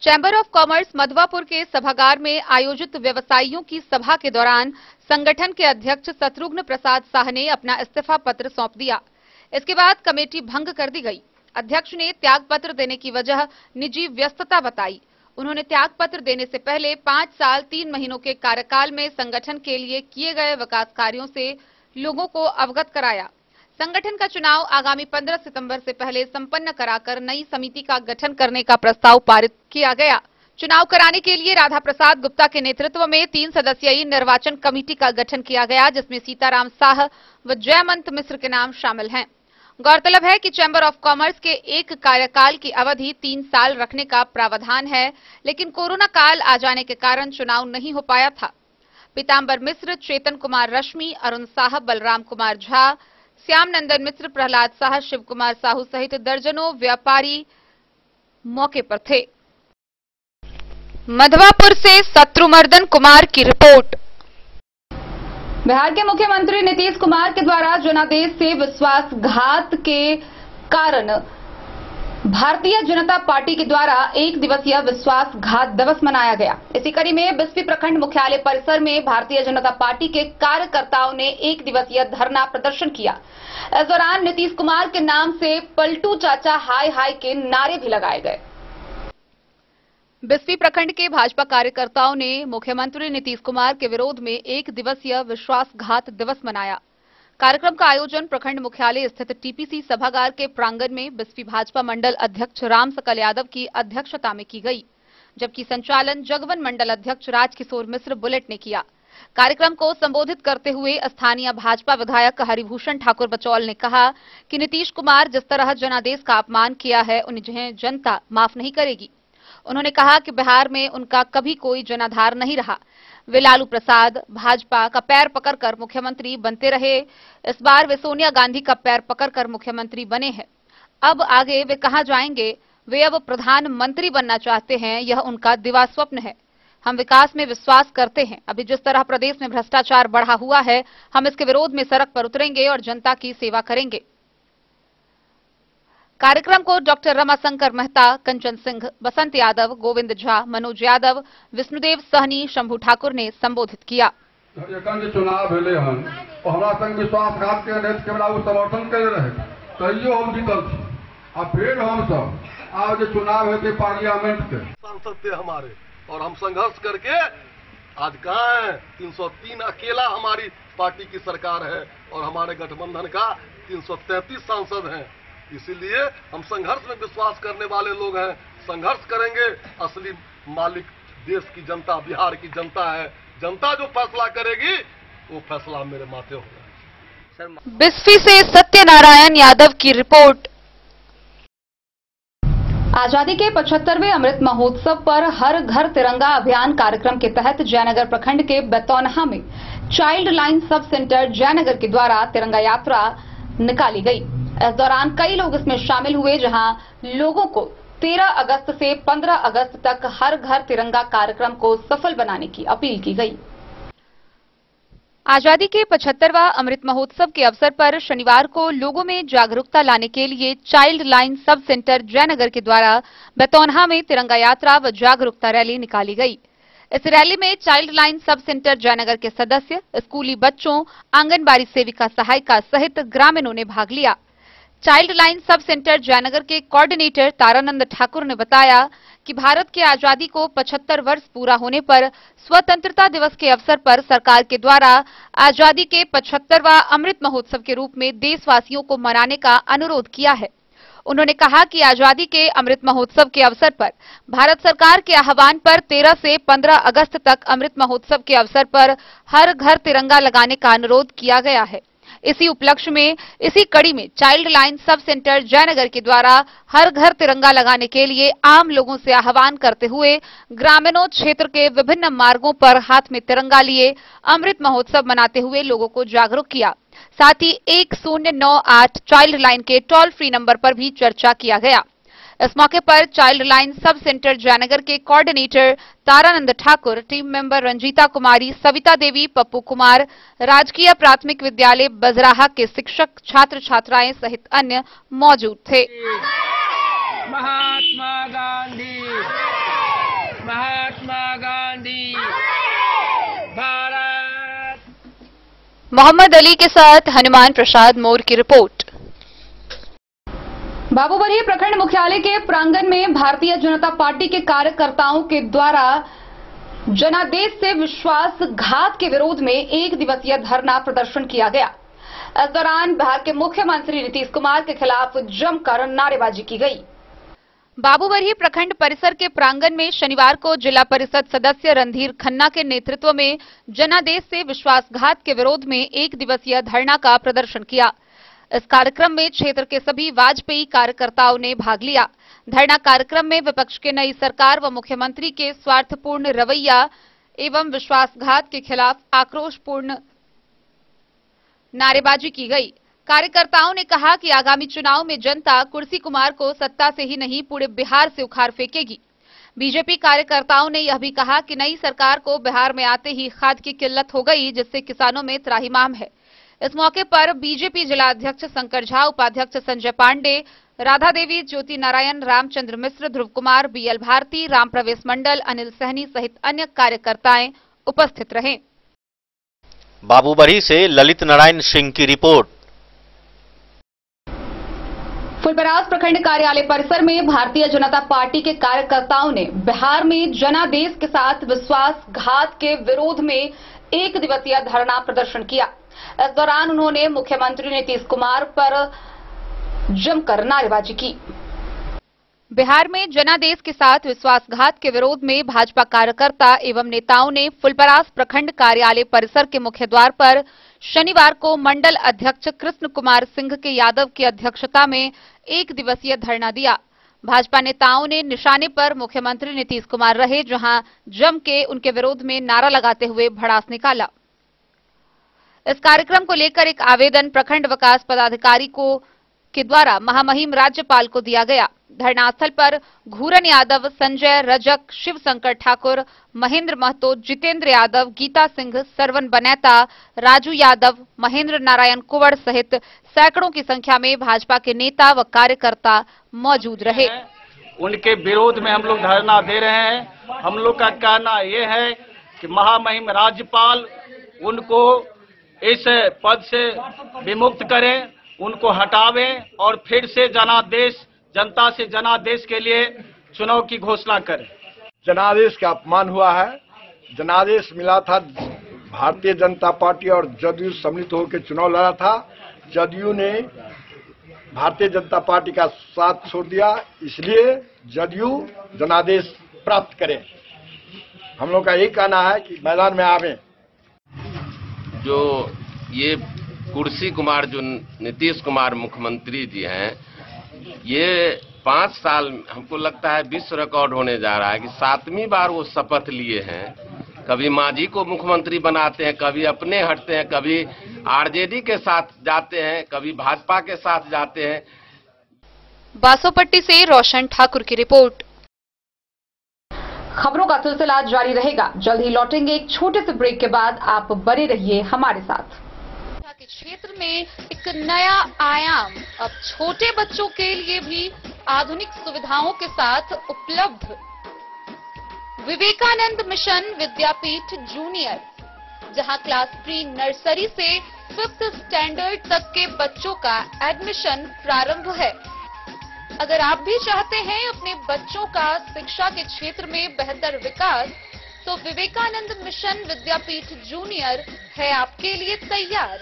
चैम्बर ऑफ कॉमर्स मधुपुर के सभागार में आयोजित व्यवसायियों की सभा के दौरान संगठन के अध्यक्ष शत्रुघ्न प्रसाद शाह ने अपना इस्तीफा पत्र सौंप दिया। इसके बाद कमेटी भंग कर दी गई। अध्यक्ष ने त्याग पत्र देने की वजह निजी व्यस्तता बताई। उन्होंने त्याग पत्र देने से पहले 5 साल 3 महीनों के कार्यकाल में संगठन के लिए किए गए विकास कार्यों से लोगों को अवगत कराया। संगठन का चुनाव आगामी 15 सितंबर से पहले संपन्न कराकर नई समिति का गठन करने का प्रस्ताव पारित किया गया। चुनाव कराने के लिए राधा प्रसाद गुप्ता के नेतृत्व में 3 सदस्यीय निर्वाचन कमेटी का गठन किया गया, जिसमें सीताराम साह व जयमंत मिश्र के नाम शामिल हैं। गौरतलब है कि चैम्बर ऑफ कॉमर्स के एक कार्यकाल की अवधि 3 साल रखने का प्रावधान है, लेकिन कोरोना काल आ जाने के कारण चुनाव नहीं हो पाया था। पीताम्बर मिश्र, चेतन कुमार रश्मि, अरुण साह, बलराम कुमार झा, श्याम नंदन मिश्र, प्रहलाद साह, शिव कुमार साहू सहित दर्जनों व्यापारी मौके पर थे। मधवापुर से शत्रुमर्दन कुमार की रिपोर्ट। बिहार के मुख्यमंत्री नीतीश कुमार के द्वारा जनादेश से विश्वासघात के कारण भारतीय जनता पार्टी के द्वारा 1 दिवसीय विश्वासघात दिवस मनाया गया। इसी कड़ी में बिस्फी प्रखंड मुख्यालय परिसर में भारतीय जनता पार्टी के कार्यकर्ताओं ने 1 दिवसीय धरना प्रदर्शन किया। इस दौरान नीतीश कुमार के नाम से पलटू चाचा हाय हाय के नारे भी लगाए गए। बिस्फी प्रखंड के भाजपा कार्यकर्ताओं ने मुख्यमंत्री नीतीश कुमार के विरोध में 1 दिवसीय विश्वासघात दिवस मनाया। कार्यक्रम का आयोजन प्रखंड मुख्यालय स्थित टीपीसी सभागार के प्रांगण में बिस्फी भाजपा मंडल अध्यक्ष राम सकल यादव की अध्यक्षता में की गई, जबकि संचालन जगवन मंडल अध्यक्ष राजकिशोर मिश्र बुलेट ने किया। कार्यक्रम को संबोधित करते हुए स्थानीय भाजपा विधायक हरिभूषण ठाकुर बचौल ने कहा कि नीतीश कुमार जिस तरह जनादेश का अपमान किया है, उन्हें जनता माफ नहीं करेगी। उन्होंने कहा कि बिहार में उनका कभी कोई जनाधार नहीं रहा। वे लालू प्रसाद भाजपा का पैर पकड़कर मुख्यमंत्री बनते रहे। इस बार वे सोनिया गांधी का पैर पकड़कर मुख्यमंत्री बने हैं। अब आगे वे कहां जाएंगे? वे अब प्रधानमंत्री बनना चाहते हैं, यह उनका दिवा स्वप्न है। हम विकास में विश्वास करते हैं। अभी जिस तरह प्रदेश में भ्रष्टाचार बढ़ा हुआ है, हम इसके विरोध में सड़क पर उतरेंगे और जनता की सेवा करेंगे। कार्यक्रम को डॉक्टर रमाशंकर मेहता, कंचन सिंह, बसंत यादव, गोविंद झा, मनोज यादव, विष्णुदेव सहनी, शंभू ठाकुर ने संबोधित किया। चुनाव भेले हन हमरा संग विश्वासघात के नेता के बराबर समर्थन कर रहे तैयो हम जीतल छी। आ फिर हम सब आज जो चुनाव है पार्लियामेंट के सांसद थे हमारे और हम संघर्ष करके आज कहाँ है 303 अकेला हमारी पार्टी की सरकार है और हमारे गठबंधन का 333 सांसद हैं। इसीलिए हम संघर्ष में विश्वास करने वाले लोग हैं। संघर्ष करेंगे। असली मालिक देश की जनता, बिहार की जनता है। जनता जो फैसला करेगी वो फैसला मेरे माथे होगा। बिस्फी से सत्यनारायण यादव की रिपोर्ट। आजादी के 75वें अमृत महोत्सव पर हर घर तिरंगा अभियान कार्यक्रम के तहत जयनगर प्रखंड के बेतौनहा में child line sub centre Jaynagar के द्वारा तिरंगा यात्रा निकाली गई। इस दौरान कई लोग इसमें शामिल हुए, जहां लोगों को 13 अगस्त से 15 अगस्त तक हर घर तिरंगा कार्यक्रम को सफल बनाने की अपील की गई। आजादी के 75वां अमृत महोत्सव के अवसर पर शनिवार को लोगों में जागरूकता लाने के लिए child line sub centre Jaynagar के द्वारा बेतौनहा में तिरंगा यात्रा व जागरूकता रैली निकाली गई। इस रैली में child line sub centre Jaynagar के सदस्य, स्कूली बच्चों, आंगनबाड़ी सेविका सहायिका सहित ग्रामीणों ने भाग लिया। Child line sub centre Jaynagar के कोऑर्डिनेटर तारानंद ठाकुर ने बताया कि भारत की आजादी को 75 वर्ष पूरा होने पर स्वतंत्रता दिवस के अवसर पर सरकार के द्वारा आजादी के 75वां अमृत महोत्सव के रूप में देशवासियों को मनाने का अनुरोध किया है। उन्होंने कहा कि आजादी के अमृत महोत्सव के अवसर पर भारत सरकार के आह्वान पर 13 से 15 अगस्त तक अमृत महोत्सव के अवसर पर हर घर तिरंगा लगाने का अनुरोध किया गया है। इसी उपलक्ष्य में इसी कड़ी में child line sub centre Jaynagar के द्वारा हर घर तिरंगा लगाने के लिए आम लोगों से आह्वान करते हुए ग्रामीणों क्षेत्र के विभिन्न मार्गों पर हाथ में तिरंगा लिए अमृत महोत्सव मनाते हुए लोगों को जागरूक किया। साथ ही 1098 चाइल्ड लाइन के टोल फ्री नंबर पर भी चर्चा किया गया। इस मौके पर child line sub centre Jaynagar के coordinator Taranand Thakur, team member Ranjita Kumari, Savita Devi, Pappu Kumar, राजकीय प्राथमिक विद्यालय बजराहा के शिक्षक, छात्र छात्राएं सहित अन्य मौजूद थे। महात्मा गांधी भारत। मोहम्मद अली के साथ हनुमान प्रसाद मोर की रिपोर्ट। बाबूबरी प्रखंड मुख्यालय के प्रांगण में भारतीय जनता पार्टी के कार्यकर्ताओं के द्वारा जनादेश से विश्वासघात के विरोध में एक दिवसीय धरना प्रदर्शन किया गया। इस दौरान बिहार के मुख्यमंत्री नीतीश कुमार के खिलाफ जमकर नारेबाजी की गई। बाबूबरी प्रखंड परिसर के प्रांगण में शनिवार को जिला परिषद सदस्य रणधीर खन्ना के नेतृत्व में जनादेश से विश्वासघात के विरोध में एक दिवसीय धरना का प्रदर्शन किया। इस कार्यक्रम में क्षेत्र के सभी वाजपेयी कार्यकर्ताओं ने भाग लिया। धरना कार्यक्रम में विपक्ष के नई सरकार व मुख्यमंत्री के स्वार्थपूर्ण रवैया एवं विश्वासघात के खिलाफ आक्रोशपूर्ण नारेबाजी की गई। कार्यकर्ताओं ने कहा कि आगामी चुनाव में जनता कुर्सी कुमार को सत्ता से ही नहीं पूरे बिहार से उखाड़ फेंकेगी। बीजेपी कार्यकर्ताओं ने यह भी कहा कि नई सरकार को बिहार में आते ही खाद की किल्लत हो गई, जिससे किसानों में त्राहिमाम है। इस मौके पर बीजेपी जिला अध्यक्ष शंकर झा, उपाध्यक्ष संजय पांडे, राधा देवी, ज्योति नारायण, रामचंद्र मिश्र, ध्रुव कुमार, बीएल भारती, राम प्रवेश मंडल, अनिल सहनी सहित अन्य कार्यकर्ताएं उपस्थित रहे। बाबूबरी से ललित नारायण सिंह की रिपोर्ट। फुलपरास प्रखंड कार्यालय परिसर में भारतीय जनता पार्टी के कार्यकर्ताओं ने बिहार में जनादेश के साथ विश्वासघात के विरोध में एक दिवसीय धरना प्रदर्शन किया। इस दौरान उन्होंने मुख्यमंत्री नीतीश कुमार पर जमकर नारेबाजी की। बिहार में जनादेश के साथ विश्वासघात के विरोध में भाजपा कार्यकर्ता एवं नेताओं ने फुलपरास प्रखंड कार्यालय परिसर के मुख्य द्वार पर शनिवार को मंडल अध्यक्ष कृष्ण कुमार सिंह के यादव की अध्यक्षता में एक दिवसीय धरना दिया। भाजपा नेताओं ने निशाने पर मुख्यमंत्री नीतीश कुमार रहे, जहां जम के उनके विरोध में नारा लगाते हुए भड़ास निकाला। इस कार्यक्रम को लेकर एक आवेदन प्रखंड विकास पदाधिकारी को के द्वारा महामहिम राज्यपाल को दिया गया। धरनास्थल पर घूरन यादव, संजय रजक, शिव शंकर ठाकुर, महेंद्र महतो, जितेंद्र यादव, गीता सिंह, सरवन बनेता, राजू यादव, महेंद्र नारायण कुंवर सहित सैकड़ों की संख्या में भाजपा के नेता व कार्यकर्ता मौजूद रहे। उनके विरोध में हम लोग धरना दे रहे हैं। हम लोग का कहना यह है कि महामहिम राज्यपाल उनको इस पद से विमुक्त करें, उनको हटावें और फिर से जनादेश, जनता से जनादेश के लिए चुनाव की घोषणा करें। जनादेश का अपमान हुआ है। जनादेश मिला था, भारतीय जनता पार्टी और जदयू सम्मिलित होकर चुनाव लड़ा था। जदयू ने भारतीय जनता पार्टी का साथ छोड़ दिया, इसलिए जदयू जनादेश प्राप्त करे। हम लोग का यही कहना है कि मैदान में आवे। जो ये कुर्सी कुमार, जो नीतीश कुमार मुख्यमंत्री जी हैं, ये 5 साल हमको लगता है विश्व रिकॉर्ड होने जा रहा है कि 7वीं बार वो शपथ लिए हैं। कभी मांझी को मुख्यमंत्री बनाते हैं, कभी अपने हटते हैं, कभी आरजेडी के साथ जाते हैं, कभी भाजपा के साथ जाते हैं। बासोपट्टी से रोशन ठाकुर की रिपोर्ट। खबरों का सिलसिला जारी रहेगा। जल्द ही लौटेंगे एक छोटे से ब्रेक के बाद। आप बने रहिए हमारे साथ। के क्षेत्र में एक नया आयाम अब छोटे बच्चों के लिए भी आधुनिक सुविधाओं के साथ उपलब्ध। विवेकानंद मिशन विद्यापीठ जूनियर, जहां क्लास प्री नर्सरी से 5th स्टैंडर्ड तक के बच्चों का एडमिशन प्रारंभ है। अगर आप भी चाहते हैं अपने बच्चों का शिक्षा के क्षेत्र में बेहतर विकास, तो विवेकानंद मिशन विद्यापीठ जूनियर है आपके लिए तैयार।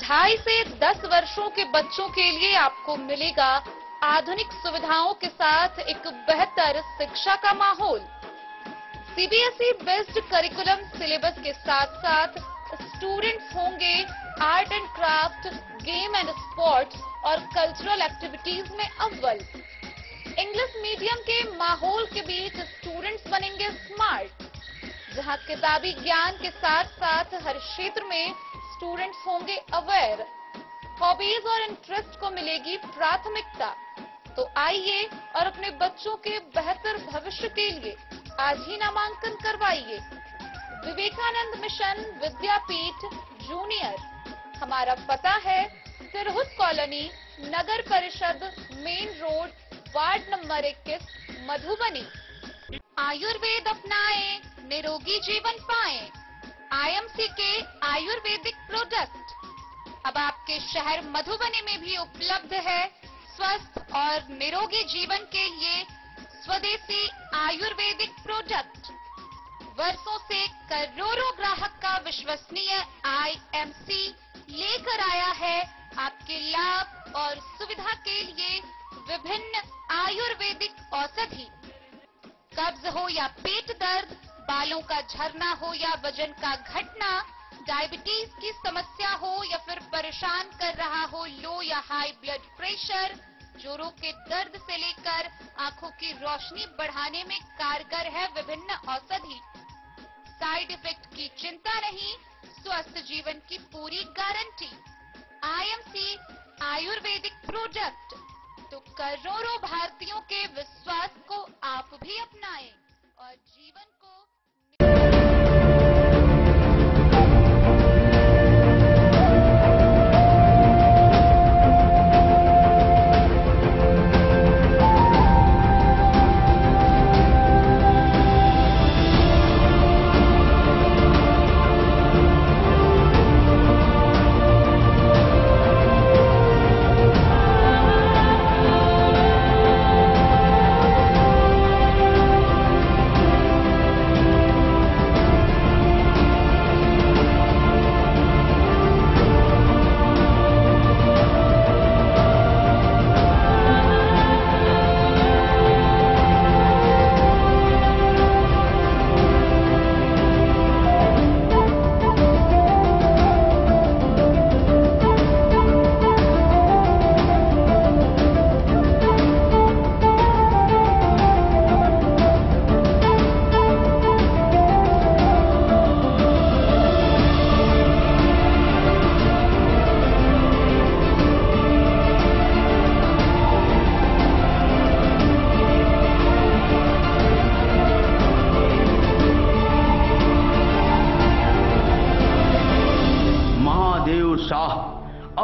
2.5 से 10 वर्षों के बच्चों के लिए आपको मिलेगा आधुनिक सुविधाओं के साथ एक बेहतर शिक्षा का माहौल। सीबीएसई बेस्ड करिकुलम सिलेबस के साथ साथ स्टूडेंट्स होंगे art and craft, game and sports और कल्चरल एक्टिविटीज में अव्वल। इंग्लिश मीडियम के माहौल के बीच स्टूडेंट्स बनेंगे स्मार्ट, जहां किताबी ज्ञान के साथ साथ हर क्षेत्र में स्टूडेंट्स होंगे अवेयर। हॉबीज और इंटरेस्ट को मिलेगी प्राथमिकता। तो आइए और अपने बच्चों के बेहतर भविष्य के लिए आज ही नामांकन करवाइए। विवेकानंद मिशन विद्यापीठ जूनियर। हमारा पता है तिरहुत कॉलोनी, नगर परिषद, main road, ward number 21, Madhubani. Ayurveda अपनाएं, निरोगी जीवन पाएं। आईएमसी के आयुर्वेदिक प्रोडक्ट अब आपके शहर मधुबनी में भी उपलब्ध है। स्वस्थ और निरोगी जीवन के लिए स्वदेशी आयुर्वेदिक प्रोडक्ट। वर्षों से करोड़ों ग्राहक का विश्वसनीय आईएमसी लेकर आया है आपके लाभ और सुविधा के लिए विभिन्न आयुर्वेदिक औषधि। कब्ज हो या पेट दर्द, बालों का झरना हो या वजन का घटना, डायबिटीज की समस्या हो या फिर परेशान कर रहा हो लो या हाई ब्लड प्रेशर, जोड़ों के दर्द से लेकर आंखों की रोशनी बढ़ाने में कारगर है विभिन्न औषधि। साइड इफेक्ट की चिंता नहीं, स्वस्थ जीवन की पूरी गारंटी। IMC Ayurvedic product. तो करोड़ों भारतीयों के विश्वास को आप भी अपनाएं और जीवन को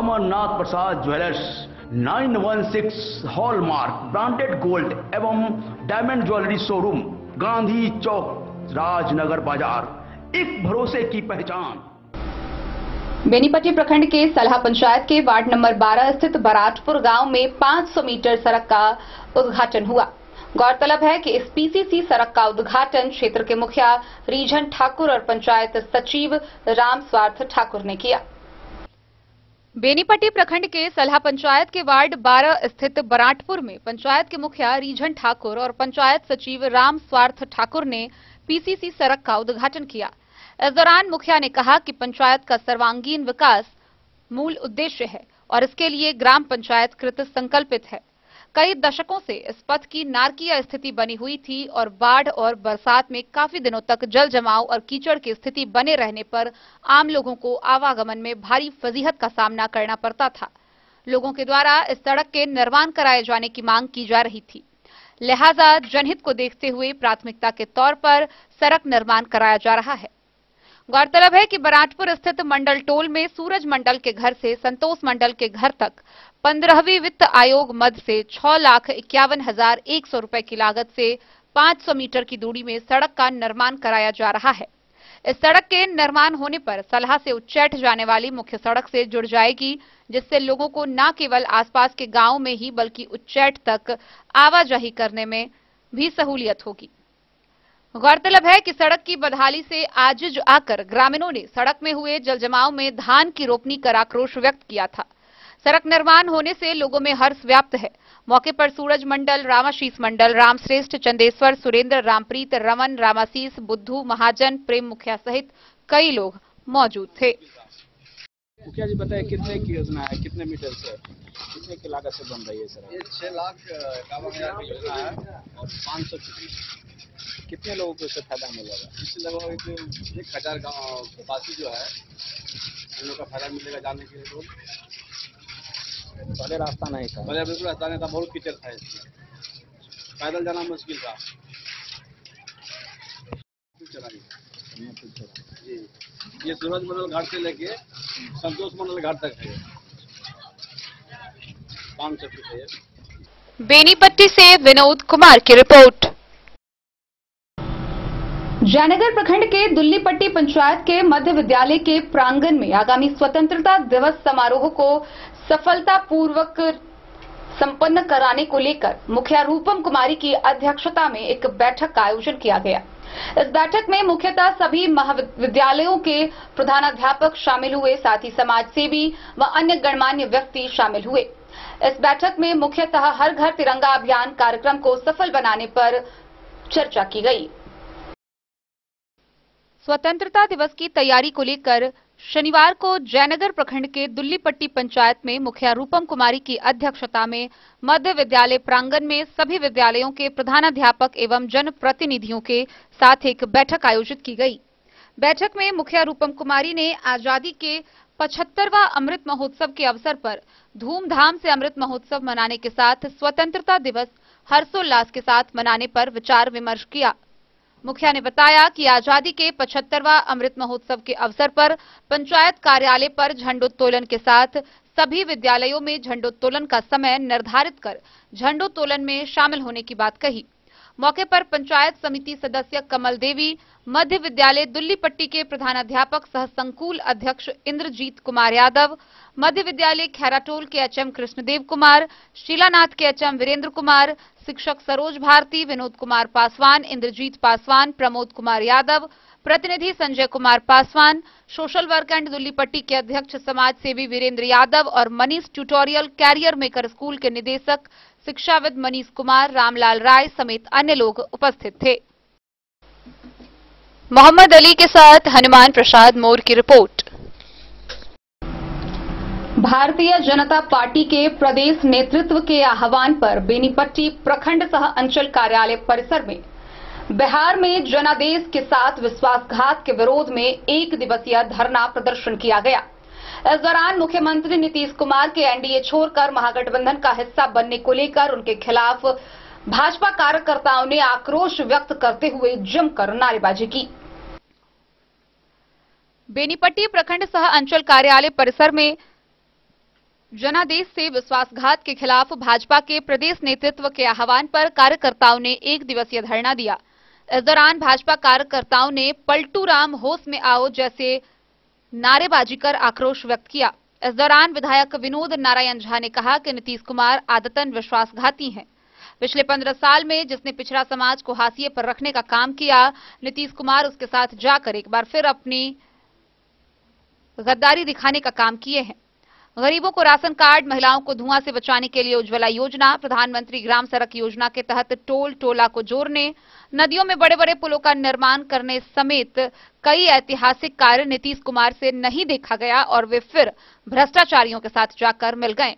अमरनाथ प्रसाद ज्वेलर्स 916 हॉलमार्क ब्रांडेड गोल्ड एवं डायमंड ज्वेलरी शोरूम, गांधी चौक, राजनगर बाजार, एक भरोसे की पहचान। बेनीपट्टी प्रखंड के सलहा पंचायत के वार्ड नंबर 12 स्थित बराटपुर गांव में 500 मीटर सड़क का उद्घाटन हुआ। गौरतलब है कि इस पीसीसी सड़क का उद्घाटन क्षेत्र के मुखिया रीझन ठाकुर और पंचायत सचिव राम स्वार्थ ठाकुर ने किया। बेनीपट्टी प्रखंड के सलहा पंचायत के वार्ड 12 स्थित बराटपुर में पंचायत के मुखिया रीझन ठाकुर और पंचायत सचिव राम स्वार्थ ठाकुर ने पीसीसी सड़क का उद्घाटन किया। इस दौरान मुखिया ने कहा कि पंचायत का सर्वांगीण विकास मूल उद्देश्य है और इसके लिए ग्राम पंचायत कृत संकल्पित है। कई दशकों से इस पथ की नारकीय स्थिति बनी हुई थी और बाढ़ और बरसात में काफी दिनों तक जल जमाव और कीचड़ की स्थिति बने रहने पर आम लोगों को आवागमन में भारी फजीहत का सामना करना पड़ता था। लोगों के द्वारा इस सड़क के निर्माण कराए जाने की मांग की जा रही थी, लिहाजा जनहित को देखते हुए प्राथमिकता के तौर पर सड़क निर्माण कराया जा रहा है। गौरतलब है कि बराटपुर स्थित मंडल टोल में सूरज मंडल के घर से संतोष मंडल के घर तक 15वीं वित्त आयोग मद से 6,51,100 रुपए की लागत से 500 मीटर की दूरी में सड़क का निर्माण कराया जा रहा है। इस सड़क के निर्माण होने पर सलहा से उच्चैठ जाने वाली मुख्य सड़क से जुड़ जाएगी, जिससे लोगों को न केवल आसपास के गांव में ही बल्कि उच्चैठ तक आवाजाही करने में भी सहूलियत होगी। गौरतलब है कि सड़क की बदहाली से आजिज आकर ग्रामीणों ने सड़क में हुए जलजमाव में धान की रोपनी कर आक्रोश व्यक्त किया था। सड़क निर्माण होने से लोगों में हर्ष व्याप्त है। मौके पर सूरज मंडल, रामाशीष मंडल, रामश्रेष्ठ, चंदेश्वर, सुरेंद्र, रामप्रीत, रमन, रामाशीष, बुद्धू, महाजन, प्रेम मुखिया सहित कई लोग मौजूद थे। मुखिया जी बताइए, कितने की योजना है, कितने मीटर से, कितने की लागत से बन रही है सर? 6,51,000 की योजना है और 500 कितने लोगों को इससे फायदा मिलेगा? इससे लगभग 1,000 गाँव वासी जो है उन लोगों का फायदा मिलेगा जाने के लिए। रोड पहले रास्ता नहीं था, पहले बिल्कुल रास्ता नहीं था, बहुत कीचड़ था, इसमें पैदल जाना मुश्किल था। जी, ये सूरज मंडल घाट से लेके संतोष मंडल घाट तक है, 500 फीट है। बेनीपट्टी से विनोद कुमार की रिपोर्ट। जयनगर प्रखंड के दुल्लीपट्टी पंचायत के मध्य विद्यालय के प्रांगण में आगामी स्वतंत्रता दिवस समारोह को सफलतापूर्वक संपन्न कराने को लेकर मुखिया रूपम कुमारी की अध्यक्षता में एक बैठक का आयोजन किया गया। इस बैठक में मुख्यतः सभी महाविद्यालयों के प्रधानाध्यापक शामिल हुए, साथ ही समाज सेवी व अन्य गणमान्य व्यक्ति शामिल हुए। इस बैठक में मुख्यतः हर घर तिरंगा अभियान कार्यक्रम को सफल बनाने पर चर्चा की गई। स्वतंत्रता दिवस की तैयारी को लेकर शनिवार को जयनगर प्रखंड के दुल्लीपट्टी पंचायत में मुखिया रूपम कुमारी की अध्यक्षता में मध्य विद्यालय प्रांगण में सभी विद्यालयों के प्रधानाध्यापक एवं जनप्रतिनिधियों के साथ एक बैठक आयोजित की गई। बैठक में मुखिया रूपम कुमारी ने आजादी के 75वां अमृत महोत्सव के अवसर पर धूमधाम से अमृत महोत्सव मनाने के साथ स्वतंत्रता दिवस हर्षोल्लास के साथ मनाने पर विचार विमर्श किया। मुखिया ने बताया कि आजादी के 75वां अमृत महोत्सव के अवसर पर पंचायत कार्यालय पर झंडोत्तोलन के साथ सभी विद्यालयों में झंडोत्तोलन का समय निर्धारित कर झंडोत्तोलन में शामिल होने की बात कही। मौके पर पंचायत समिति सदस्य कमल देवी, मध्य विद्यालय दुल्लीपट्टी के प्रधानाध्यापक सह संकुल अध्यक्ष इंद्रजीत कुमार यादव, मध्य विद्यालय खैराटोल के एचएम कृष्णदेव कुमार, शीलानाथ के एचएम वीरेंद्र कुमार, शिक्षक सरोज भारती, विनोद कुमार पासवान, इंद्रजीत पासवान, प्रमोद कुमार यादव, प्रतिनिधि Sanjay Kumar Paswan, social work and Dullipatti के अध्यक्ष समाज सेवी वीरेंद्र यादव और Manish tutorial career maker school के निदेशक शिक्षाविद मनीष कुमार, रामलाल राय समेत अन्य लोग उपस्थित थे। मोहम्मद अली के साथ हनुमान प्रसाद मोर की रिपोर्ट। भारतीय जनता पार्टी के प्रदेश नेतृत्व के आह्वान पर बेनीपट्टी प्रखंड सह अंचल कार्यालय परिसर में बिहार में जनादेश के साथ विश्वासघात के विरोध में एक दिवसीय धरना प्रदर्शन किया गया। इस दौरान मुख्यमंत्री नीतीश कुमार के एनडीए छोड़कर महागठबंधन का हिस्सा बनने को लेकर उनके खिलाफ भाजपा कार्यकर्ताओं ने आक्रोश व्यक्त करते हुए जमकर नारेबाजी की। बेनीपट्टी प्रखंड सह अंचल कार्यालय परिसर में जनादेश से विश्वासघात के खिलाफ भाजपा के प्रदेश नेतृत्व के आह्वान पर कार्यकर्ताओं ने एक दिवसीय धरना दिया। इस दौरान भाजपा कार्यकर्ताओं ने पलटू राम होश में आओ जैसे नारेबाजी कर आक्रोश व्यक्त किया। इस दौरान विधायक विनोद नारायण झा ने कहा कि नीतीश कुमार आदतन विश्वासघाती हैं। पिछले 15 साल में जिसने पिछड़ा समाज को हाशिए पर रखने का काम किया, नीतीश कुमार उसके साथ जाकर एक बार फिर अपनी गद्दारी दिखाने का काम किए हैं। गरीबों को राशन कार्ड, महिलाओं को धुआं से बचाने के लिए उज्ज्वला योजना, प्रधानमंत्री ग्राम सड़क योजना के तहत टोल टोला को जोड़ने, नदियों में बड़े बड़े पुलों का निर्माण करने समेत कई ऐतिहासिक कार्य नीतीश कुमार से नहीं देखा गया और वे फिर भ्रष्टाचारियों के साथ जाकर मिल गए।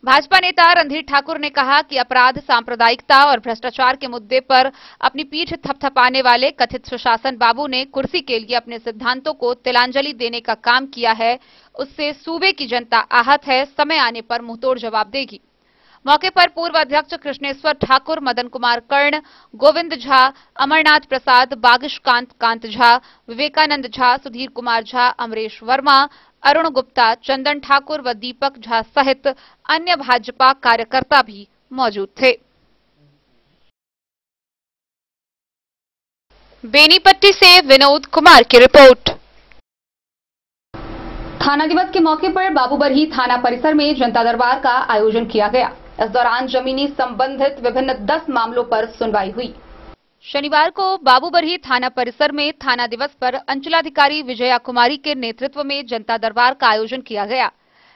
भाजपा नेता रणधीर ठाकुर ने कहा कि अपराध, सांप्रदायिकता और भ्रष्टाचार के मुद्दे पर अपनी पीठ थपथपाने वाले कथित सुशासन बाबू ने कुर्सी के लिए अपने सिद्धांतों को तिलांजलि देने का काम किया है। उससे सूबे की जनता आहत है, समय आने पर मुंहतोड़ जवाब देगी। मौके पर पूर्व अध्यक्ष कृष्णेश्वर ठाकुर, मदन कुमार कर्ण, गोविंद झा, अमरनाथ प्रसाद, बागिश कांत झा, विवेकानंद झा, सुधीर कुमार झा, अमरेश वर्मा, अरुण गुप्ता, चंदन ठाकुर व दीपक झा सहित अन्य भाजपा कार्यकर्ता भी मौजूद थे। बेनीपट्टी से विनोद कुमार की रिपोर्ट। थाना दिवस के मौके पर बाबूबरही थाना परिसर में जनता दरबार का आयोजन किया गया। इस दौरान जमीनी संबंधित विभिन्न 10 मामलों पर सुनवाई हुई। शनिवार को बाबूबरही थाना परिसर में थाना दिवस पर अंचलाधिकारी विजया कुमारी के नेतृत्व में जनता दरबार का आयोजन किया गया।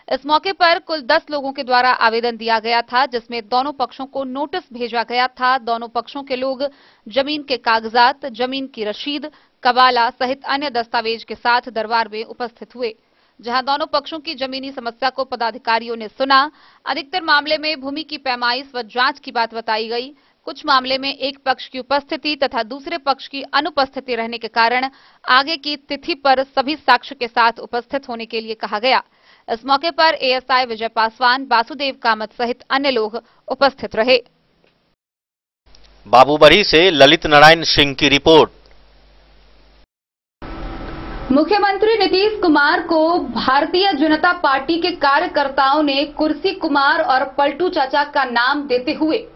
इस मौके पर कुल 10 लोगों के द्वारा आवेदन दिया गया था, जिसमें दोनों पक्षों को नोटिस भेजा गया था। दोनों पक्षों के लोग जमीन के कागजात, जमीन की रशीद, कबाला सहित अन्य दस्तावेज के साथ दरबार में उपस्थित हुए, जहां दोनों पक्षों की जमीनी समस्या को पदाधिकारियों ने सुना। अधिकतर मामले में भूमि की पैमाइश व जांच की बात बताई गई। कुछ मामले में एक पक्ष की उपस्थिति तथा दूसरे पक्ष की अनुपस्थिति रहने के कारण आगे की तिथि पर सभी साक्ष्य के साथ उपस्थित होने के लिए कहा गया। इस मौके पर एएसआई विजय पासवान, वासुदेव कामत सहित अन्य लोग उपस्थित रहे। बाबूबरही से ललित नारायण सिंह की रिपोर्ट। मुख्यमंत्री नीतीश कुमार को भारतीय जनता पार्टी के कार्यकर्ताओं ने कुर्सी कुमार और पलटू चाचा का नाम देते हुए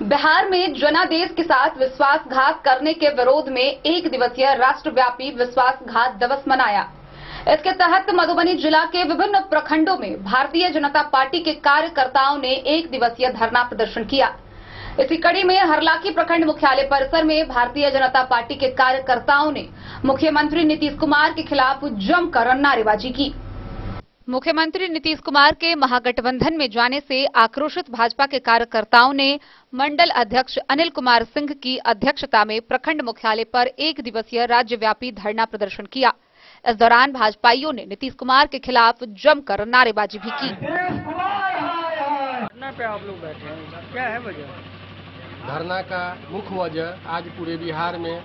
बिहार में जनादेश के साथ विश्वासघात करने के विरोध में एक दिवसीय राष्ट्रव्यापी विश्वासघात दिवस मनाया। इसके तहत मधुबनी जिला के विभिन्न प्रखंडों में भारतीय जनता पार्टी के कार्यकर्ताओं ने एक दिवसीय धरना प्रदर्शन किया। इसी कड़ी में हरलाखी प्रखंड मुख्यालय परिसर में भारतीय जनता पार्टी के कार्यकर्ताओं ने मुख्यमंत्री नीतीश कुमार के खिलाफ जमकर नारेबाजी की। मुख्यमंत्री नीतीश कुमार के महागठबंधन में जाने से आक्रोशित भाजपा के कार्यकर्ताओं ने मंडल अध्यक्ष अनिल कुमार सिंह की अध्यक्षता में प्रखंड मुख्यालय पर एक दिवसीय राज्यव्यापी धरना प्रदर्शन किया। इस दौरान भाजपाइयों ने नीतीश कुमार के खिलाफ जमकर नारेबाजी भी की। धरना पे आप लोग बैठे हैं, क्या है वजह? धरना का मुख्य वजह आज पूरे बिहार में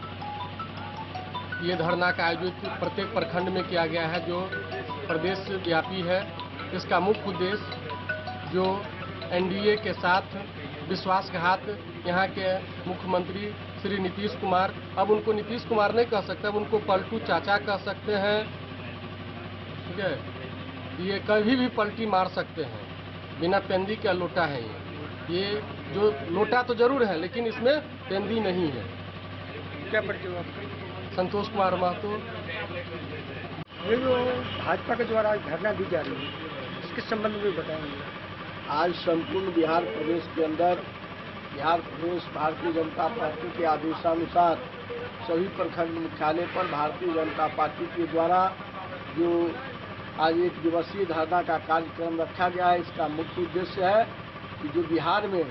ये धरना का आयोजित प्रत्येक प्रखंड में किया गया है, जो प्रदेश व्यापी है। इसका मुख्य उद्देश्य जो एनडीए के साथ विश्वासघात, यहाँ के मुख्यमंत्री श्री नीतीश कुमार, अब उनको नीतीश कुमार नहीं कह सकते, अब उनको पलटू चाचा कह सकते हैं, ठीक है। ये कभी भी पलटी मार सकते हैं, बिना पेंदी का लोटा है ये जो लोटा तो जरूर है लेकिन इसमें पेंदी नहीं है। क्या परिचय आपका? संतोष कुमार महतो। ये जो भाजपा के द्वारा धरना दी जा रही है, इसके संबंध में बताएंगे? आज संपूर्ण बिहार प्रदेश के अंदर बिहार प्रदेश भारतीय जनता पार्टी के आदेशानुसार सभी प्रखंड मुख्यालय पर भारतीय जनता पार्टी के द्वारा जो आज एक दिवसीय धरना का कार्यक्रम रखा गया है। इसका मुख्य उद्देश्य है कि जो बिहार में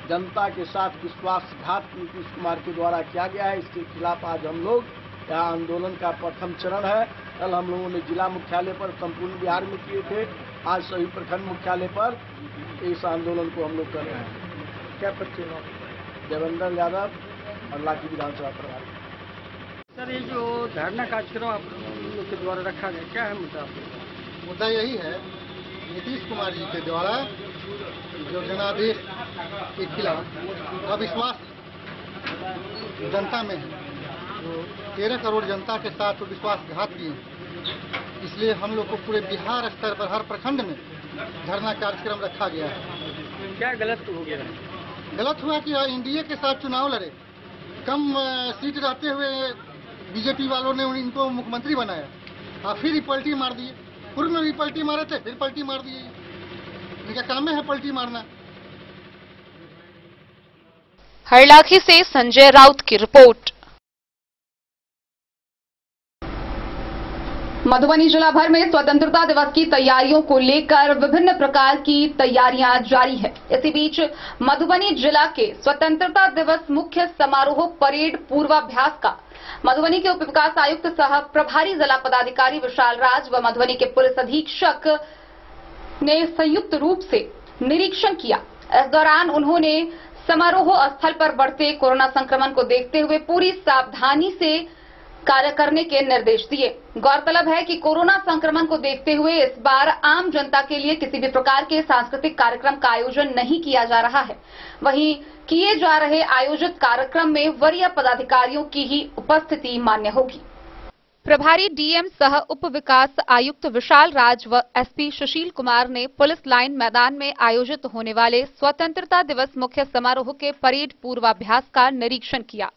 जनता के साथ विश्वासघात नीतीश कुमार के द्वारा किया गया है, इसके खिलाफ आज हम लोग यहाँ आंदोलन का प्रथम चरण है। कल हम लोगों ने जिला मुख्यालय पर संपूर्ण बिहार में किए थे, आज सभी प्रखंड मुख्यालय पर इस आंदोलन को हम लोग कर रहे हैं। क्या परिचय? देवेंद्र यादव और लाठी विधानसभा प्रभारी। सर, ये जो धरना कार्यक्रम आप लोग के द्वारा रखा गया, क्या है मुद्दा? मुद्दा यही है, नीतीश कुमार जी के द्वारा जो जनादेश के खिलाफ अविश्वास जनता में है, जो 13 करोड़ जनता के साथ विश्वासघात किए, इसलिए हम लोग को पूरे बिहार स्तर पर हर प्रखंड में धरना कार्यक्रम रखा गया है। क्या गलत हो गया? गलत हुआ कि एनडीए के साथ चुनाव लड़े, कम सीट रहते हुए बीजेपी वालों ने इनको मुख्यमंत्री बनाया और फिर ही पलटी मार दिए। पूर्व में भी पलटी मारे थे, फिर पलटी मार दिए। इनका काम है पलटी मारना। हरलाखी से संजय राउत की रिपोर्ट। मधुबनी जिला भर में स्वतंत्रता दिवस की तैयारियों को लेकर विभिन्न प्रकार की तैयारियां जारी है। इसी बीच मधुबनी जिला के स्वतंत्रता दिवस मुख्य समारोह परेड पूर्वाभ्यास का मधुबनी के उप विकास आयुक्त सह प्रभारी जिला पदाधिकारी विशाल राज व मधुबनी के पुलिस अधीक्षक ने संयुक्त रूप से निरीक्षण किया। इस दौरान उन्होंने समारोह स्थल पर बढ़ते कोरोना संक्रमण को देखते हुए पूरी सावधानी से कार्य करने के निर्देश दिए। गौरतलब है कि कोरोना संक्रमण को देखते हुए इस बार आम जनता के लिए किसी भी प्रकार के सांस्कृतिक कार्यक्रम का आयोजन नहीं किया जा रहा है। वहीं किए जा रहे आयोजित कार्यक्रम में वरीय पदाधिकारियों की ही उपस्थिति मान्य होगी। प्रभारी डीएम सह उप विकास आयुक्त विशाल राज व एसपी सुशील कुमार ने पुलिस लाइन मैदान में आयोजित होने वाले स्वतंत्रता दिवस मुख्य समारोह के परेड पूर्वाभ्यास का निरीक्षण किया।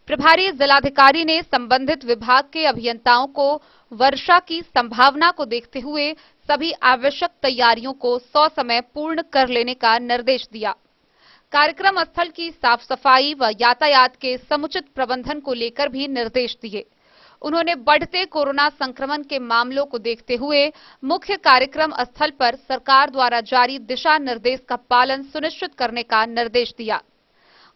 प्रभारी जिलाधिकारी ने संबंधित विभाग के अभियंताओं को वर्षा की संभावना को देखते हुए सभी आवश्यक तैयारियों को ससमय पूर्ण कर लेने का निर्देश दिया। कार्यक्रम स्थल की साफ सफाई व यातायात के समुचित प्रबंधन को लेकर भी निर्देश दिए। उन्होंने बढ़ते कोरोना संक्रमण के मामलों को देखते हुए मुख्य कार्यक्रम स्थल पर सरकार द्वारा जारी दिशा निर्देश का पालन सुनिश्चित करने का निर्देश दिया।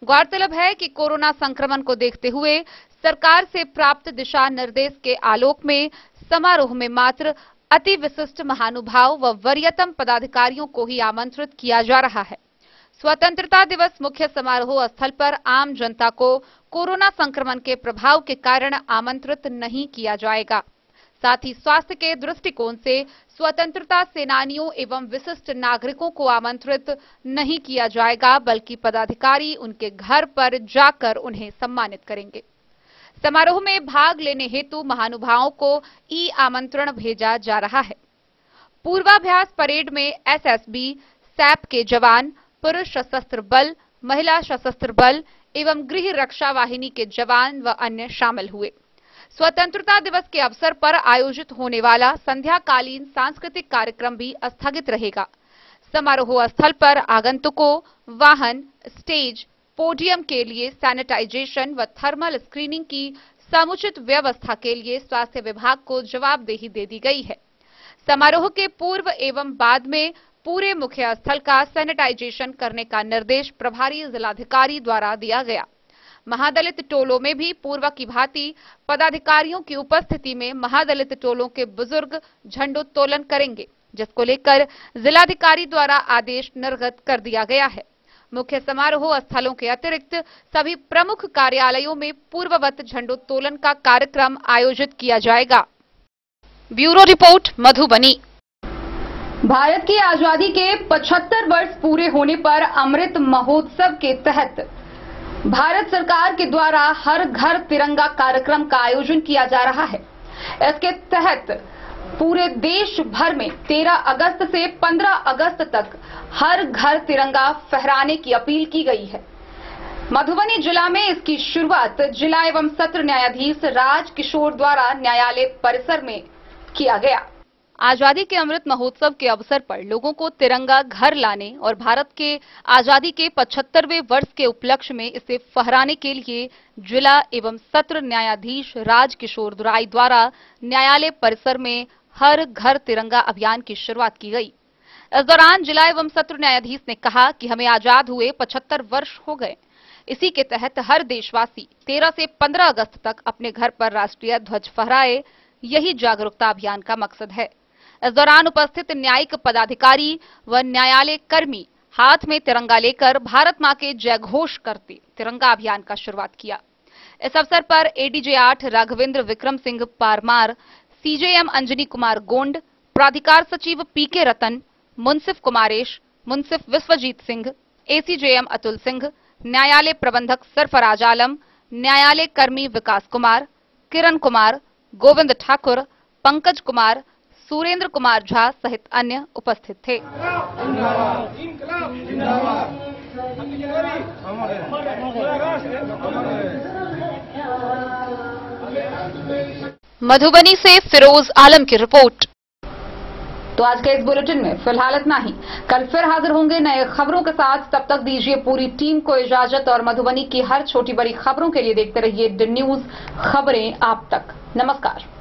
गौरतलब है कि कोरोना संक्रमण को देखते हुए सरकार से प्राप्त दिशा निर्देश के आलोक में समारोह में मात्र अति विशिष्ट महानुभाव व वरीयतम पदाधिकारियों को ही आमंत्रित किया जा रहा है। स्वतंत्रता दिवस मुख्य समारोह स्थल पर आम जनता को कोरोना संक्रमण के प्रभाव के कारण आमंत्रित नहीं किया जाएगा। साथ ही स्वास्थ्य के दृष्टिकोण से स्वतंत्रता सेनानियों एवं विशिष्ट नागरिकों को आमंत्रित नहीं किया जाएगा, बल्कि पदाधिकारी उनके घर पर जाकर उन्हें सम्मानित करेंगे। समारोह में भाग लेने हेतु महानुभावों को ई आमंत्रण भेजा जा रहा है। पूर्वाभ्यास परेड में एसएसबी, सैप के जवान, पुरुष सशस्त्र बल, महिला सशस्त्र बल एवं गृह रक्षा वाहिनी के जवान व अन्य शामिल हुए। स्वतंत्रता दिवस के अवसर पर आयोजित होने वाला संध्याकालीन सांस्कृतिक कार्यक्रम भी स्थगित रहेगा। समारोह स्थल पर आगंतुकों, वाहन, स्टेज, पोडियम के लिए सैनिटाइजेशन व थर्मल स्क्रीनिंग की समुचित व्यवस्था के लिए स्वास्थ्य विभाग को जवाबदेही दे दी गई है। समारोह के पूर्व एवं बाद में पूरे मुख्य स्थल का सैनिटाइजेशन करने का निर्देश प्रभारी जिलाधिकारी द्वारा दिया गया। महादलित टोलों में भी पूर्व की भांति पदाधिकारियों की उपस्थिति में महादलित टोलों के बुजुर्ग झंडोत्तोलन करेंगे, जिसको लेकर जिलाधिकारी द्वारा आदेश निर्गत कर दिया गया है। मुख्य समारोह स्थलों के अतिरिक्त सभी प्रमुख कार्यालयों में पूर्ववत झंडोत्तोलन का कार्यक्रम आयोजित किया जाएगा। Bureau report, Madhubani. भारत की आजादी के 75 वर्ष पूरे होने पर अमृत महोत्सव के तहत भारत सरकार के द्वारा हर घर तिरंगा कार्यक्रम का आयोजन किया जा रहा है। इसके तहत पूरे देश भर में 13 अगस्त से 15 अगस्त तक हर घर तिरंगा फहराने की अपील की गई है। मधुबनी जिला में इसकी शुरुआत जिला एवं सत्र न्यायाधीश राज किशोर द्वारा न्यायालय परिसर में किया गया। आजादी के अमृत महोत्सव के अवसर पर लोगों को तिरंगा घर लाने और भारत के आजादी के 75वें वर्ष के उपलक्ष्य में इसे फहराने के लिए जिला एवं सत्र न्यायाधीश राज किशोर दुराई द्वारा न्यायालय परिसर में हर घर तिरंगा अभियान की शुरुआत की गई। इस दौरान जिला एवं सत्र न्यायाधीश ने कहा कि हमें आजाद हुए 75 वर्ष हो गए। इसी के तहत हर देशवासी 13 से 15 अगस्त तक अपने घर पर राष्ट्रीय ध्वज फहराए, यही जागरूकता अभियान का मकसद है। इस दौरान उपस्थित न्यायिक पदाधिकारी व न्यायालय कर्मी हाथ में तिरंगा लेकर भारत मां के जय घोष करते तिरंगा अभियान का शुरुआत किया। इस अवसर पर एडीजे 8 राघवेंद्र विक्रम सिंह पारमार, सीजेएम अंजनी कुमार गोंड, प्राधिकार सचिव पीके रतन, मुंसिफ कुमारेश, मुंसिफ विश्वजीत सिंह, एसीजेएम अतुल सिंह, न्यायालय प्रबंधक सरफराज आलम, न्यायालय कर्मी विकास कुमार, किरण कुमार, गोविंद ठाकुर, पंकज कुमार, सुरेंद्र कुमार झा सहित अन्य उपस्थित थे। मधुबनी से फिरोज आलम की रिपोर्ट। तो आज के इस बुलेटिन में फिलहाल इतना ही। कल फिर हाजिर होंगे नए खबरों के साथ। तब तक दीजिए पूरी टीम को इजाजत और मधुबनी की हर छोटी बड़ी खबरों के लिए देखते रहिए द न्यूज खबरें आप तक। नमस्कार।